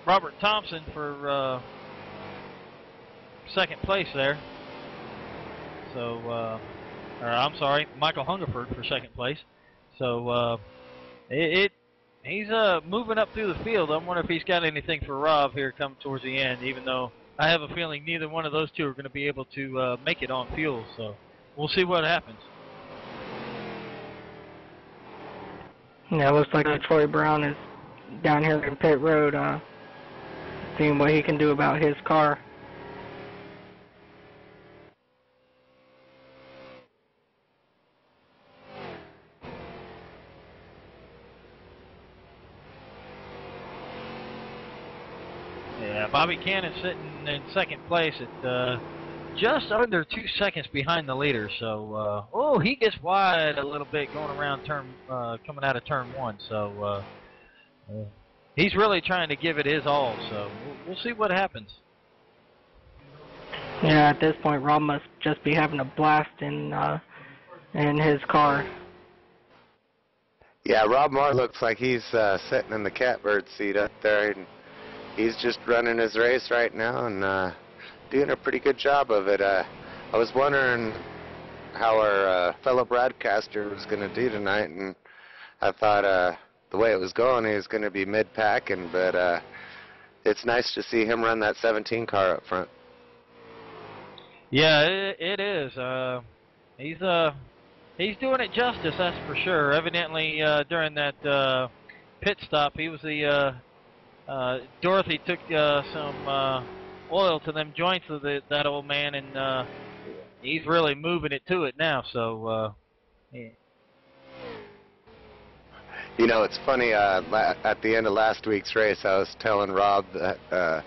Robert Thompson for second place there. So, or I'm sorry, Michael Hungerford for second place. So he's moving up through the field. I wonder if he's got anything for Rob here coming towards the end, even though I have a feeling neither one of those two are going to be able to make it on fuel. So we'll see what happens. Yeah, it looks like Troy Brown is down here in pit road seeing what he can do about his car. Yeah, Bobby Cannon sitting in second place at just under 2 seconds behind the leader. So, oh, he gets wide a little bit going around coming out of turn 1. So, he's really trying to give it his all. So, we'll see what happens. Yeah, at this point, Rob must just be having a blast in his car. Yeah, Rob Moore looks like he's sitting in the catbird seat up there, and he's just running his race right now and doing a pretty good job of it. I was wondering how our fellow broadcaster was going to do tonight, and I thought the way it was going, he was going to be mid-packing, but it's nice to see him run that 17 car up front. Yeah, it is. He's doing it justice, that's for sure. Evidently, during that pit stop, he was Dorothy took some oil to them joints of that old man, and he's really moving it to it now. So, yeah. You know, it's funny, at the end of last week's race, I was telling Rob that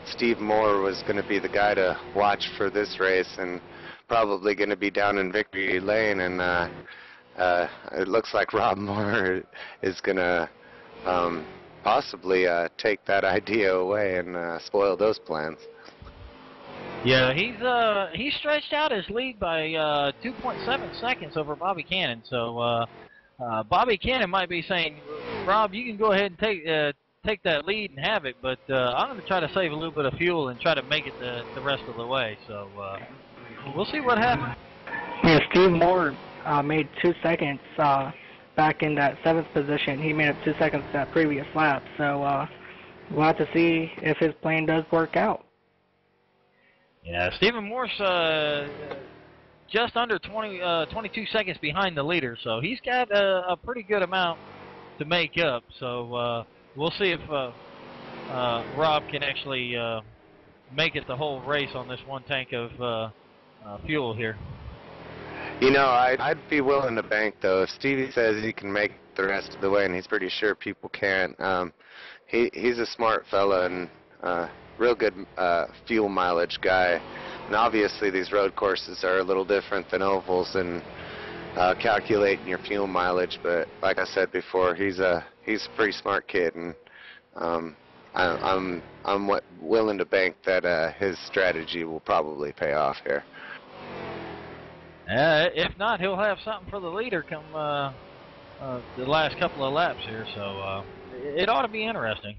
Steve Moore was going to be the guy to watch for this race, and probably going to be down in Victory Lane, and it looks like Rob Moore is going to possibly take that idea away and spoil those plans. Yeah, he's stretched out his lead by 2.7 seconds over Bobby Cannon. So Bobby Cannon might be saying, Rob, you can go ahead and take that lead and have it, but I'm going to try to save a little bit of fuel and try to make it the rest of the way. So we'll see what happens. Yeah, Steve Moore made 2 seconds back in that 7th position. He made up 2 seconds that previous lap. So we'll have to see if his plan does work out. Yeah, Stephen Moore's just under 22 seconds behind the leader, so he's got a pretty good amount to make up. So we'll see if Rob can actually make it the whole race on this one tank of fuel here. You know, I'd be willing to bank, though. If Stevie says he can make it the rest of the way, and he's pretty sure people can't, he's a smart fella and real good fuel mileage guy. And obviously these road courses are a little different than ovals and calculating your fuel mileage, but like I said before, he's a pretty smart kid, and I'm willing to bank that his strategy will probably pay off here. If not, he'll have something for the leader come the last couple of laps here, so it ought to be interesting.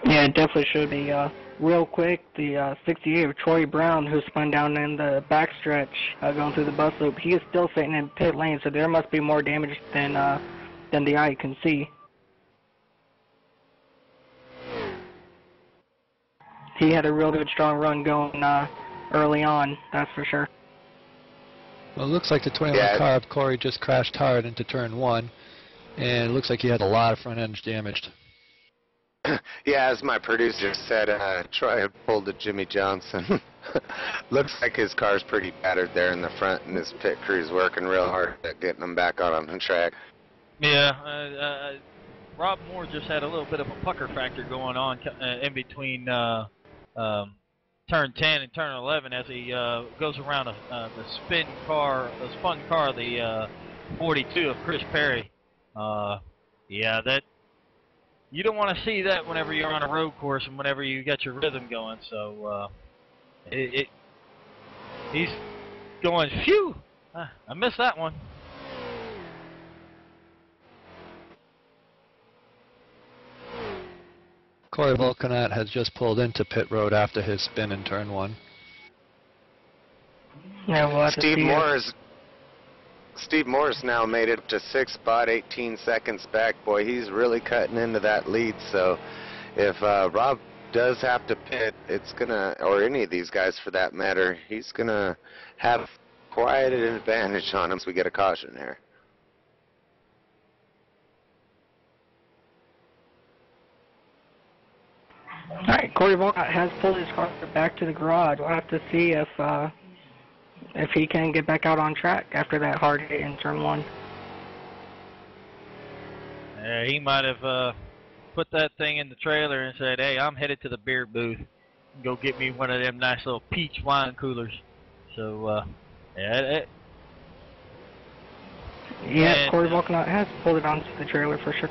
Yeah, it definitely should be. Real quick, the 68 of Troy Brown, who spun down in the backstretch going through the bus loop, he is still sitting in pit lane, so there must be more damage than the eye can see. He had a real good strong run going early on, that's for sure. Well, it looks like the 21 car of Corey just crashed hard into turn 1, and it looks like he had a lot of front ends damaged. Yeah, as my producer said, Troy had pulled a Jimmy Johnson. Looks like his car's pretty battered there in the front, and his pit crew's working real hard at getting him back on the track. Yeah, Rob Moore just had a little bit of a pucker factor going on in between turn 10 and turn 11 as he goes around the spun car, the 42 of Chris Perry. Yeah, that. You don't want to see that whenever you're on a road course and whenever you got your rhythm going. So he's going, phew, I missed that one. Corey Volkanat has just pulled into pit road after his spin in turn 1. Yeah, we'll have to see Steve Moore's now made it to 6th spot, 18 seconds back. Boy, he's really cutting into that lead. So if Rob does have to pit, it's going to, or any of these guys for that matter, he's going to have quite an advantage on him as we get a caution here. All right, Corey Volkott has pulled his car back to the garage. We'll have to see if he can get back out on track after that hard hit in turn 1. He might have put that thing in the trailer and said, hey, I'm headed to the beer booth. go get me one of them nice little peach wine coolers. So, yeah. Yeah, Corey Volkanot has pulled it onto the trailer for sure.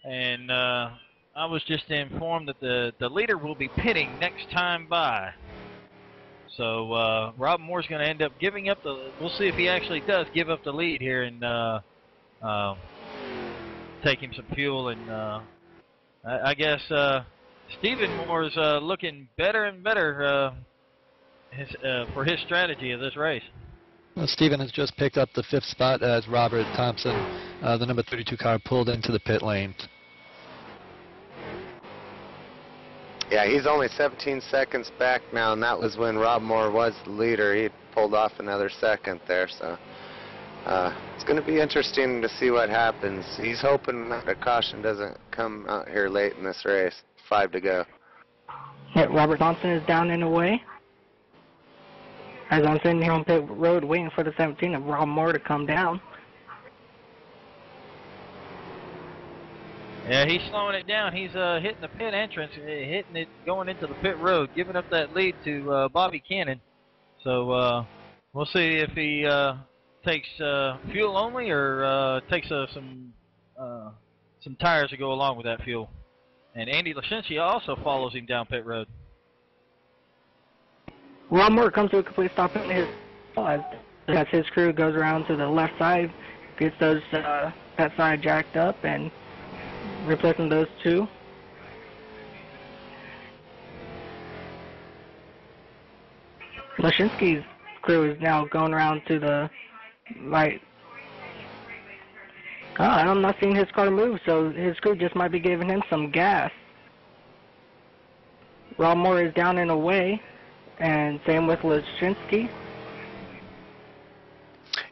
And I was just informed that the leader will be pitting next time by. So Rob Moore's going to end up giving up the. We'll see if he actually does give up the lead here and take him some fuel. And I guess Stephen Moore's looking better and better for his strategy of this race. Well, Stephen has just picked up the 5th spot as Robert Thompson, the number 32 car, pulled into the pit lane. Yeah, he's only 17 seconds back now, and that was when Rob Moore was the leader. He pulled off another second there, so it's going to be interesting to see what happens. He's hoping that a caution doesn't come out here late in this race. 5 to go. Yeah, Robert Thompson is down and away. As I'm sitting here on pit road waiting for the 17 of Rob Moore to come down. Yeah, he's slowing it down. He's hitting the pit entrance, hitting it going into the pit road, giving up that lead to Bobby Cannon. So we'll see if he takes fuel only or takes some tires to go along with that fuel. And Andy Lashinski also follows him down pit road. Rob Moore comes to a complete stop in his as his crew goes around to the left side, gets those that side jacked up and replacing those two. Lashinski's crew is now going around to the right. I'm not seeing his car move, so his crew just might be giving him some gas. Rob Moore is down and away, and same with Lashinski.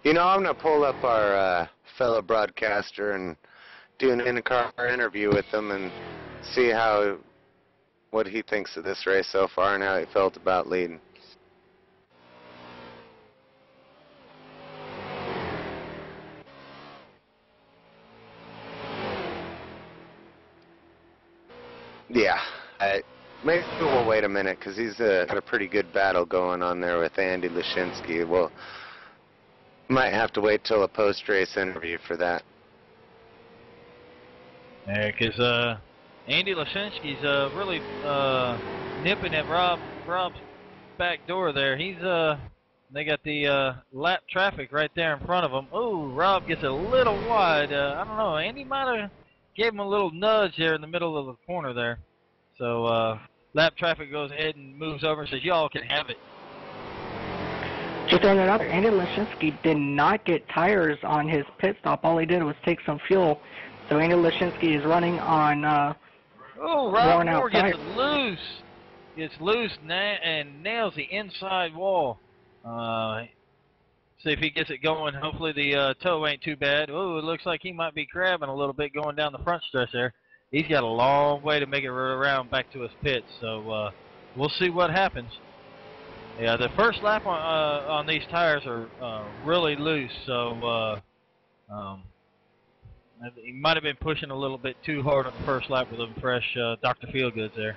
You know, I'm going to pull up our fellow broadcaster and do an in-car interview with him and see what he thinks of this race so far and how he felt about leading. Yeah, maybe we'll wait a minute because he's got a pretty good battle going on there with Andy Lashinski. We'll might have to wait till a post-race interview for that. Yeah, because Andy Lashinski's really nipping at Rob's back door there. He's they got the lap traffic right there in front of him. Oh, Rob gets a little wide. I don't know. Andy might have gave him a little nudge there in the middle of the corner there. So lap traffic goes ahead and moves over and says, "Y'all can have it." Just throwing it out there, Andy Lashinski did not get tires on his pit stop. All he did was take some fuel. So Andy Lashinski is running on Rob Moore tires. Gets loose and nails the inside wall. See if he gets it going. Hopefully the toe ain't too bad. Oh, it looks like he might be crabbing a little bit going down the front stretch there. He's got a long way to make it around back to his pit. So we'll see what happens. Yeah, the first lap on these tires are really loose. So he might have been pushing a little bit too hard on the first lap with them fresh Dr. Feelgoods there.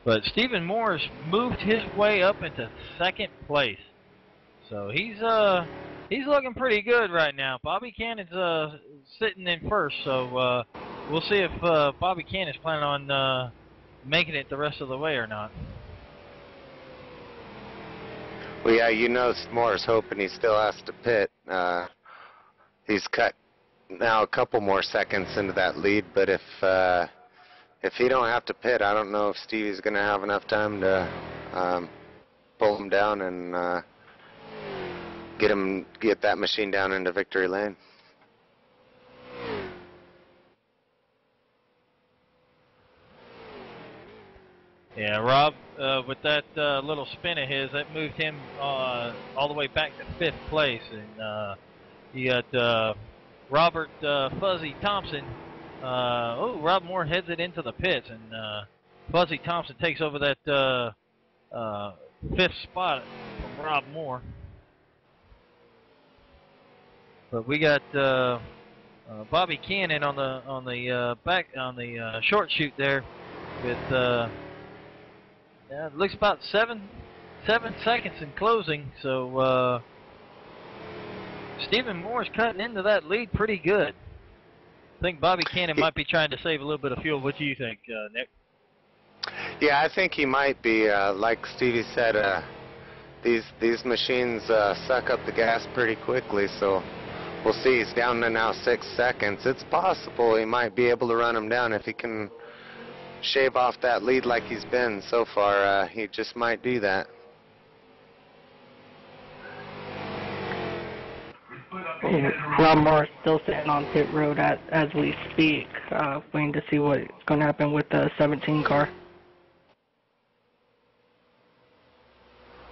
But Stephen Moore's moved his way up into second place. So he's looking pretty good right now. Bobby Cannon's sitting in first. So we'll see if Bobby Cannon's planning on making it the rest of the way or not. Well, yeah, you know Moore's hoping he still has to pit. He's cut now a couple more seconds into that lead, but if he don't have to pit, I don't know if Stevie's going to have enough time to pull him down and get that machine down into victory lane. Yeah, Rob, with that little spin of his, that moved him all the way back to fifth place. And you got Robert Fuzzy Thompson. Rob Moore heads it into the pits, and Fuzzy Thompson takes over that fifth spot from Rob Moore. But we got Bobby Cannon on the back on the short chute there, with it looks about 7 seconds in closing. So Stephen Moore's cutting into that lead pretty good. I think Bobby Cannon might be trying to save a little bit of fuel. What do you think, Nick? Yeah, I think he might be. Like Stevie said, these machines suck up the gas pretty quickly, so we'll see. He's down to now 6 seconds. It's possible he might be able to run him down if he can shave off that lead like he's been so far. He just might do that. Rob Moore still sitting on pit road as we speak, waiting to see what's going to happen with the 17 car.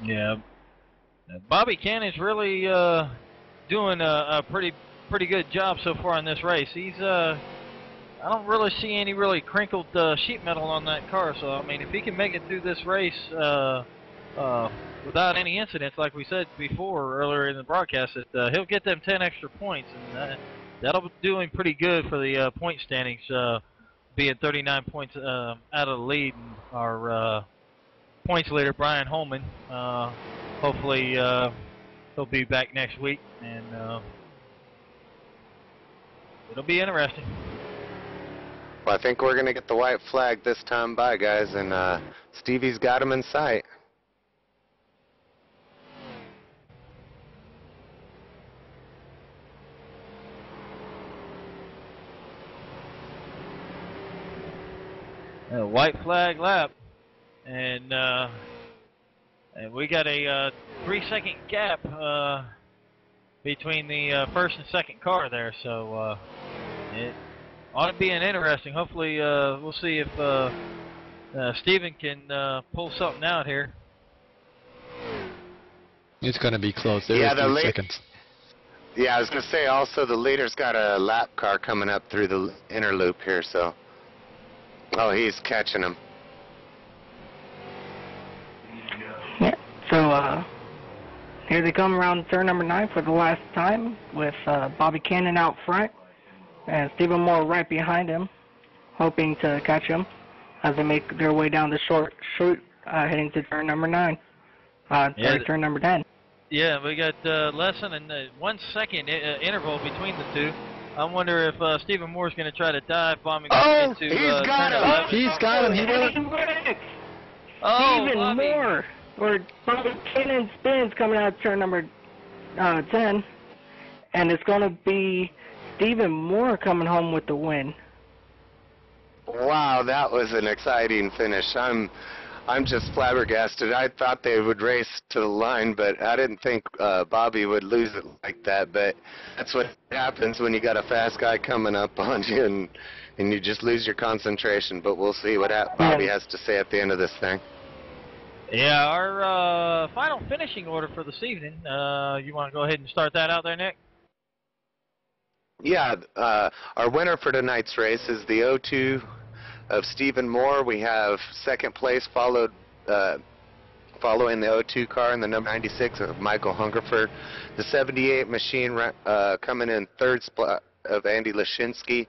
Yeah, Bobby Cannon's really doing a pretty good job so far in this race. He's I don't really see any really crinkled sheet metal on that car. So I mean, if he can make it through this race without any incidents, like we said before earlier in the broadcast, that he'll get them 10 extra points, and that'll be doing pretty good for the point standings, being 39 points out of the lead. And our points leader, Brian Holman, hopefully he'll be back next week, and it'll be interesting. Well, I think we're going to get the white flag this time by, guys, and Stevie's got him in sight. White flag lap, and we got a 3-second gap between the first and second car there, so it ought to be an interesting. Hopefully, we'll see if Steven can pull something out here. It's going to be close. There is 3 seconds. Yeah, I was going to say also the leader's got a lap car coming up through the inner loop here, so. Oh, he's catching him. Yeah, so here they come around turn number 9 for the last time, with Bobby Cannon out front and Stephen Moore right behind him, hoping to catch him as they make their way down the short chute, heading to turn number 9. Turn number 10. Yeah, we got less than a 1 second interval between the two. I wonder if Stephen Moore's going to try to dive bombing into he's got him! turn 11. He's got him! He did it! Stephen Moore, or Bobby Cannon spins coming out of turn number 10, and it's going to be Stephen Moore coming home with the win. Wow, that was an exciting finish. I'm just flabbergasted. I thought they would race to the line, but I didn't think Bobby would lose it like that. But that's what happens when you got a fast guy coming up on you, and you just lose your concentration. But we'll see what Bobby has to say at the end of this thing. Yeah, our final finishing order for this evening. You want to go ahead and start that out there, Nick? Yeah, our winner for tonight's race is the 02 of Stephen Moore. We have second place following the 02 car in the number 96 of Michael Hungerford. The 78 machine coming in third spot of Andy Lashinsky.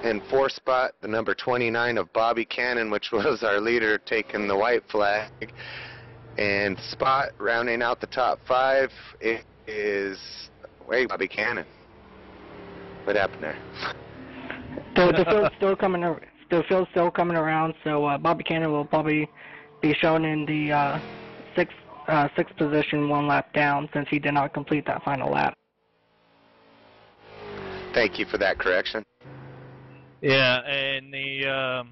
In fourth spot, the number 29 of Bobby Cannon, which was our leader, taking the white flag. And spot rounding out the top 5 is Bobby Cannon. What happened there? The field's still coming. The field's still coming around. So Bobby Cannon will probably be shown in the sixth position, 1 lap down, since he did not complete that final lap. Thank you for that correction. Yeah, and the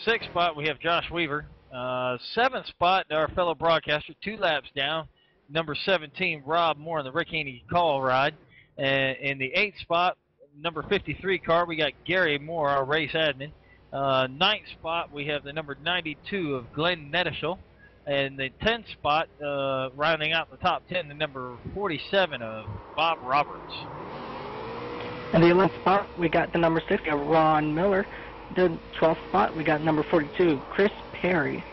6th spot we have Josh Weaver. 7th spot, our fellow broadcaster, 2 laps down, number 17 Rob Moore in the Rick Haney call ride. And in the 8th spot, number 53 car, we got Gary Moore, our race admin. 9th spot, we have the number 92 of Glenn Nettischel. And the 10th spot, rounding out the top 10, the number 47 of Bob Roberts. In the 11th spot, we got the number 60 of Ron Miller. The 12th spot, we got number 42, Chris Perry.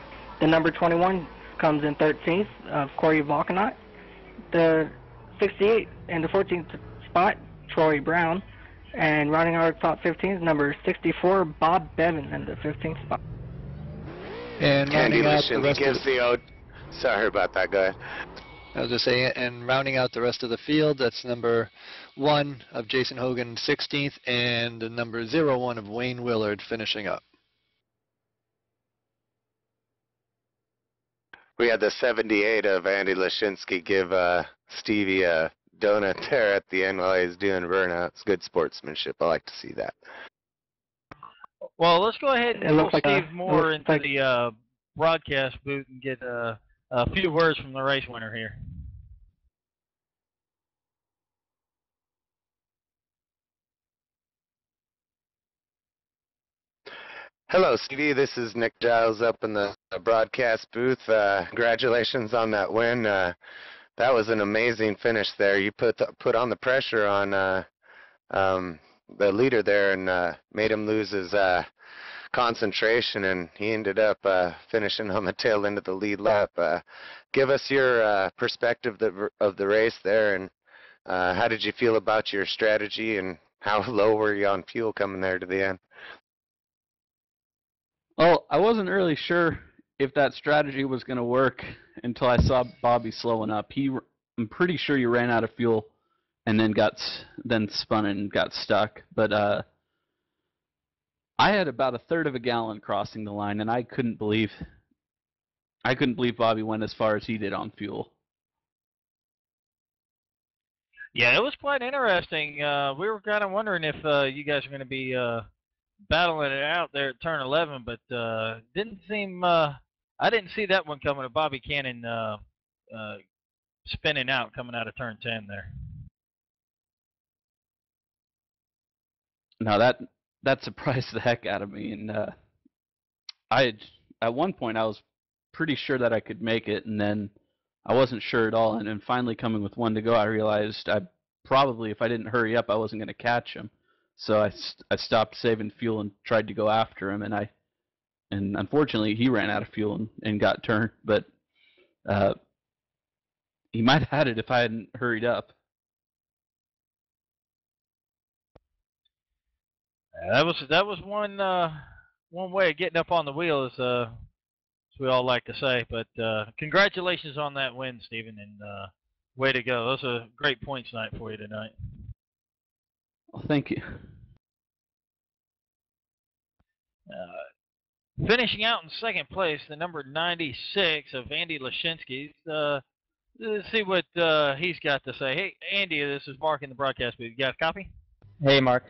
The number 21 comes in 13th of Corey Volkanot. The 68 in the 14th spot, Troy Brown. And rounding our top 15 is number 64, Bob Bevins in the 15th spot. And Andy rounding out the Lishensky rest of gives the O. Sorry about that, guy. I was just saying, and rounding out the rest of the field, that's number 1 of Jason Hogan, 16th, and the number 01 of Wayne Willard finishing up. We had the 78 of Andy Lishensky give Stevie a donut there at the end while he's doing burnouts. Good sportsmanship. I like to see that. Well, let's go ahead and It pull looks like Steve Moore into the broadcast booth and get a few words from the race winner here. Hello, Stevie. This is Nick Giles up in the broadcast booth. Congratulations on that win. That was an amazing finish there. You put on the pressure on the leader there and made him lose his concentration, and he ended up finishing on the tail end of the lead lap. Give us your perspective of the race there, and how did you feel about your strategy, and how low were you on fuel coming there to the end? Well, I wasn't really sure if that strategy was going to work until I saw Bobby slowing up. I'm pretty sure he ran out of fuel and then spun and got stuck. But I had about 1/3 of a gallon crossing the line, and I couldn't believe Bobby went as far as he did on fuel. Yeah, it was quite interesting. We were kind of wondering if you guys are going to be battling it out there at turn 11, but didn't seem. I didn't see that one coming. Bobby Cannon spinning out, coming out of turn 10 there. No, that surprised the heck out of me, and at one point I was pretty sure that I could make it, and then I wasn't sure at all, and then finally coming with 1 to go, I realized I probably, if I didn't hurry up, I wasn't going to catch him. So I stopped saving fuel and tried to go after him, and unfortunately he ran out of fuel and got turned, but he might have had it if I hadn't hurried up. That was one way of getting up on the wheel, as we all like to say. But congratulations on that win, Stephen, and way to go. That was a great points night for you tonight. Well, thank you. Finishing out in second place, the number 96 of Andy Lishensky. Let's see what he's got to say. Hey, Andy, this is Mark in the broadcast booth. You got a copy? Hey, Mark.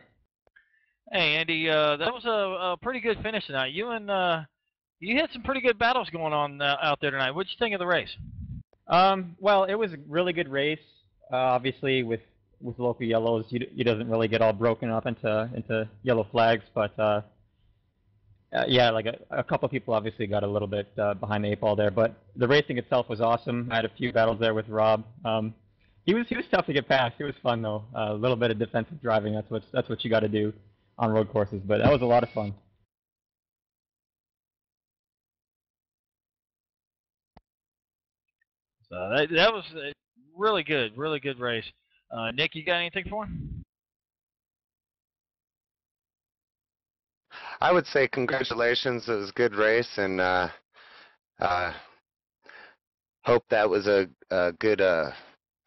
Hey, Andy, that was a pretty good finish tonight. You had some pretty good battles going on out there tonight. What'd you think of the race? Well, it was a really good race. Obviously, with local yellows, you doesn't really get all broken up into yellow flags, but yeah, like a couple of people obviously got a little bit behind the 8 ball there, but the racing itself was awesome. I had a few battles there with Rob. He was tough to get past. It was fun though. A little bit of defensive driving. That's what you got to do on road courses, but that was a lot of fun. So that was a really good race. Nick, you got anything for him? I would say congratulations. It was a good race, and hope that was a good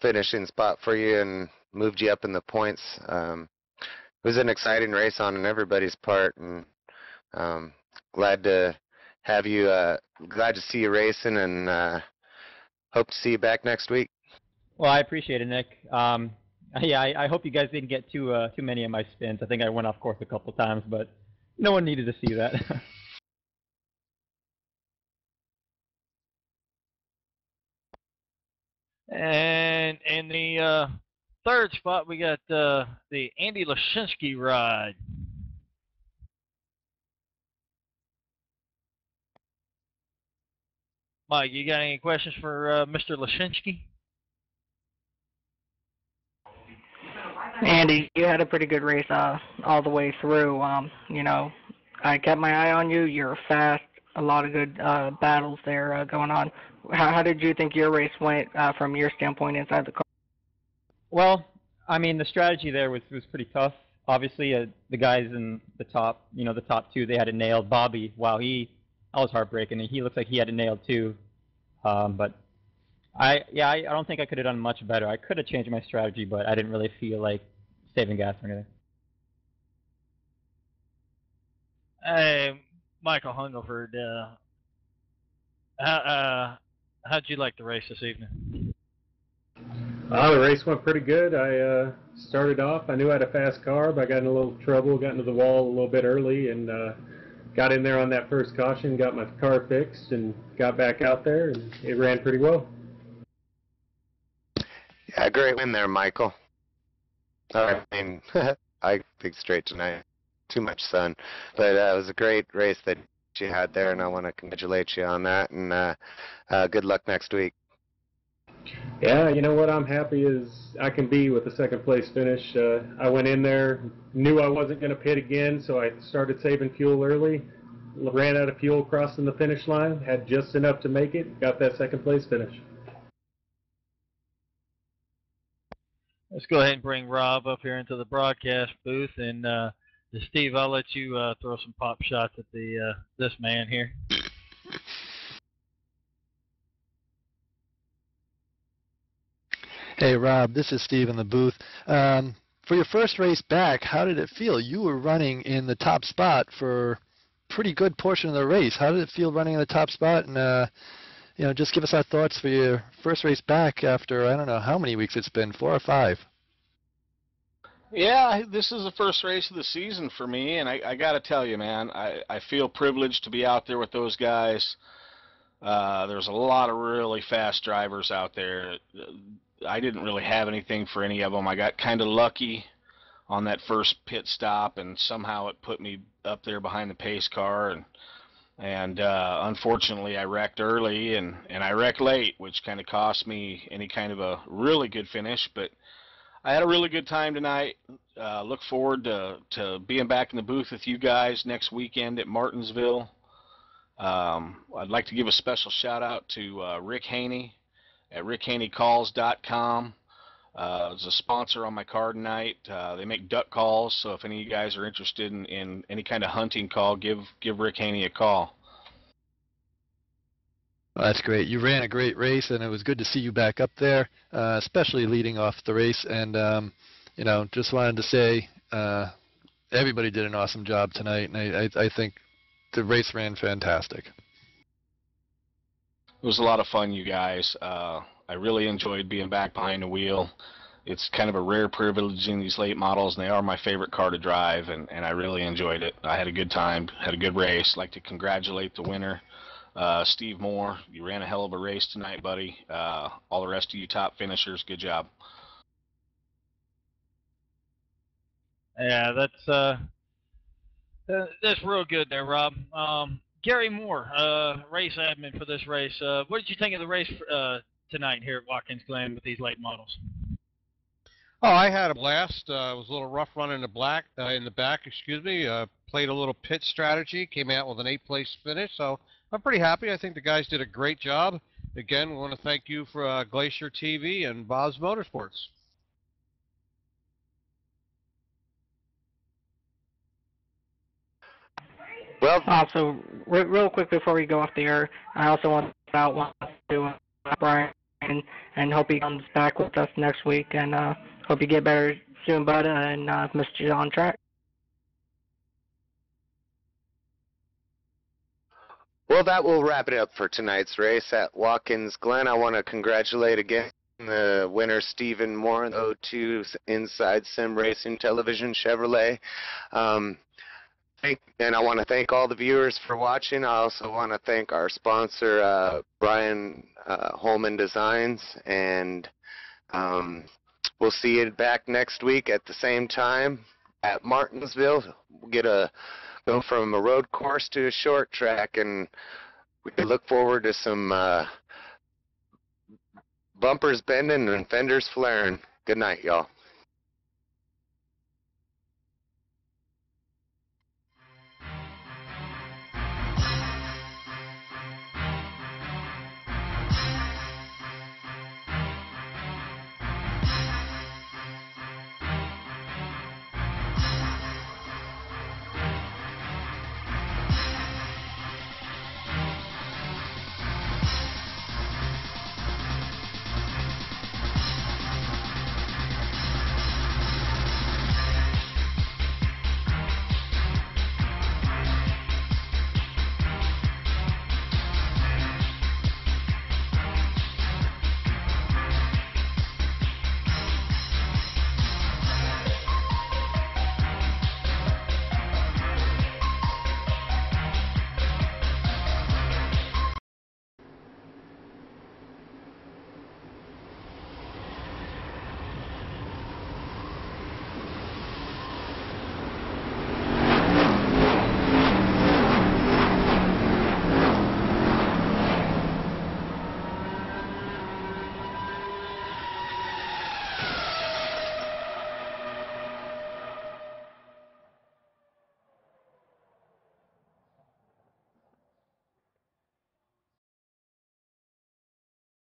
finishing spot for you and moved you up in the points. It was an exciting race on everybody's part, and glad to have you. Glad to see you racing, and hope to see you back next week. Well, I appreciate it, Nick. Yeah, I hope you guys didn't get too many of my spins. I think I went off course a couple times, but no one needed to see that. And in the third spot, we got the Andy Lishensky ride. Mike, you got any questions for Mr. Lishensky? Andy, you had a pretty good race all the way through. You know, I kept my eye on you. You're fast. A lot of good battles there going on. How did you think your race went from your standpoint inside the car? Well, I mean, the strategy there was pretty tough. Obviously, the guys in the top, the top two, they had it nailed. Bobby, wow, that was heartbreaking, and he looks like he had it nailed too. But I don't think I could have done much better. I could have changed my strategy, but I didn't really feel like saving gas or anything. Hey, Michael Hungerford, how'd you like the race this evening? The race went pretty good. I started off, I knew I had a fast car, but I got in a little trouble, got into the wall a little bit early, and got in there on that first caution, got my car fixed, and got back out there, and it ran pretty well. Yeah, great win there, Michael. I mean, I think straight tonight. Too much sun. But it was a great race that you had there, and I want to congratulate you on that, and good luck next week. Yeah, you know what I'm happy is I can be with the second place finish. I went in there, knew I wasn't going to pit again, so I started saving fuel early, ran out of fuel crossing the finish line, had just enough to make it, got that second place finish. Let's go ahead and bring Rob up here into the broadcast booth, and Steve, I'll let you throw some pop shots at this man here. Hey, Rob, this is Steve in the booth. For your first race back, how did it feel? You were running in the top spot for a pretty good portion of the race. How did it feel running in the top spot? And, just give us our thoughts for your first race back after, I don't know how many weeks it's been, 4 or 5. Yeah, this is the first race of the season for me, and I got to tell you, man, I feel privileged to be out there with those guys. There's a lot of really fast drivers out there. I didn't really have anything for any of them. I got kind of lucky on that first pit stop, and somehow it put me up there behind the pace car, and unfortunately I wrecked early, and I wrecked late, which kind of cost me any kind of a really good finish. But I had a really good time tonight. Look forward to being back in the booth with you guys next weekend at Martinsville. I'd like to give a special shout out to Rick Haney at rickhaneycalls.com. It's a sponsor on my car tonight. They make duck calls, so if any of you guys are interested in any kind of hunting call, give Rick Haney a call. Well, that's great. You ran a great race, and it was good to see you back up there, especially leading off the race. And, just wanted to say everybody did an awesome job tonight, and I think the race ran fantastic. It was a lot of fun, you guys. I really enjoyed being back behind the wheel. It's kind of a rare privilege in these late models, and they are my favorite car to drive, and I really enjoyed it. I had a good time, had a good race. I'd like to congratulate the winner, Steve Moore. You ran a hell of a race tonight, buddy. All the rest of you top finishers, good job. Yeah, that's real good there, Rob. Gary Moore, race admin for this race. What did you think of the race tonight here at Watkins Glen with these late models? Oh, I had a blast. It was a little rough running in the back. Played a little pit strategy. Came out with an 8th place finish. So I'm pretty happy. I think the guys did a great job. Again, we want to thank you for Glacier TV and Bob's Motorsports. Well, also, real quick before we go off the air, I also want to Brian and hope he comes back with us next week, and hope you get better soon, bud, and missed you on track. Well, that will wrap it up for tonight's race at Watkins Glen. I want to congratulate again the winner, Stephen Moore, the 02 Inside Sim Racing Television Chevrolet. And I want to thank all the viewers for watching. I also want to thank our sponsor, Brian Holman Designs, and we'll see you back next week at the same time at Martinsville. We'll go from a road course to a short track, and we can look forward to some bumpers bending and fenders flaring. Good night, y'all.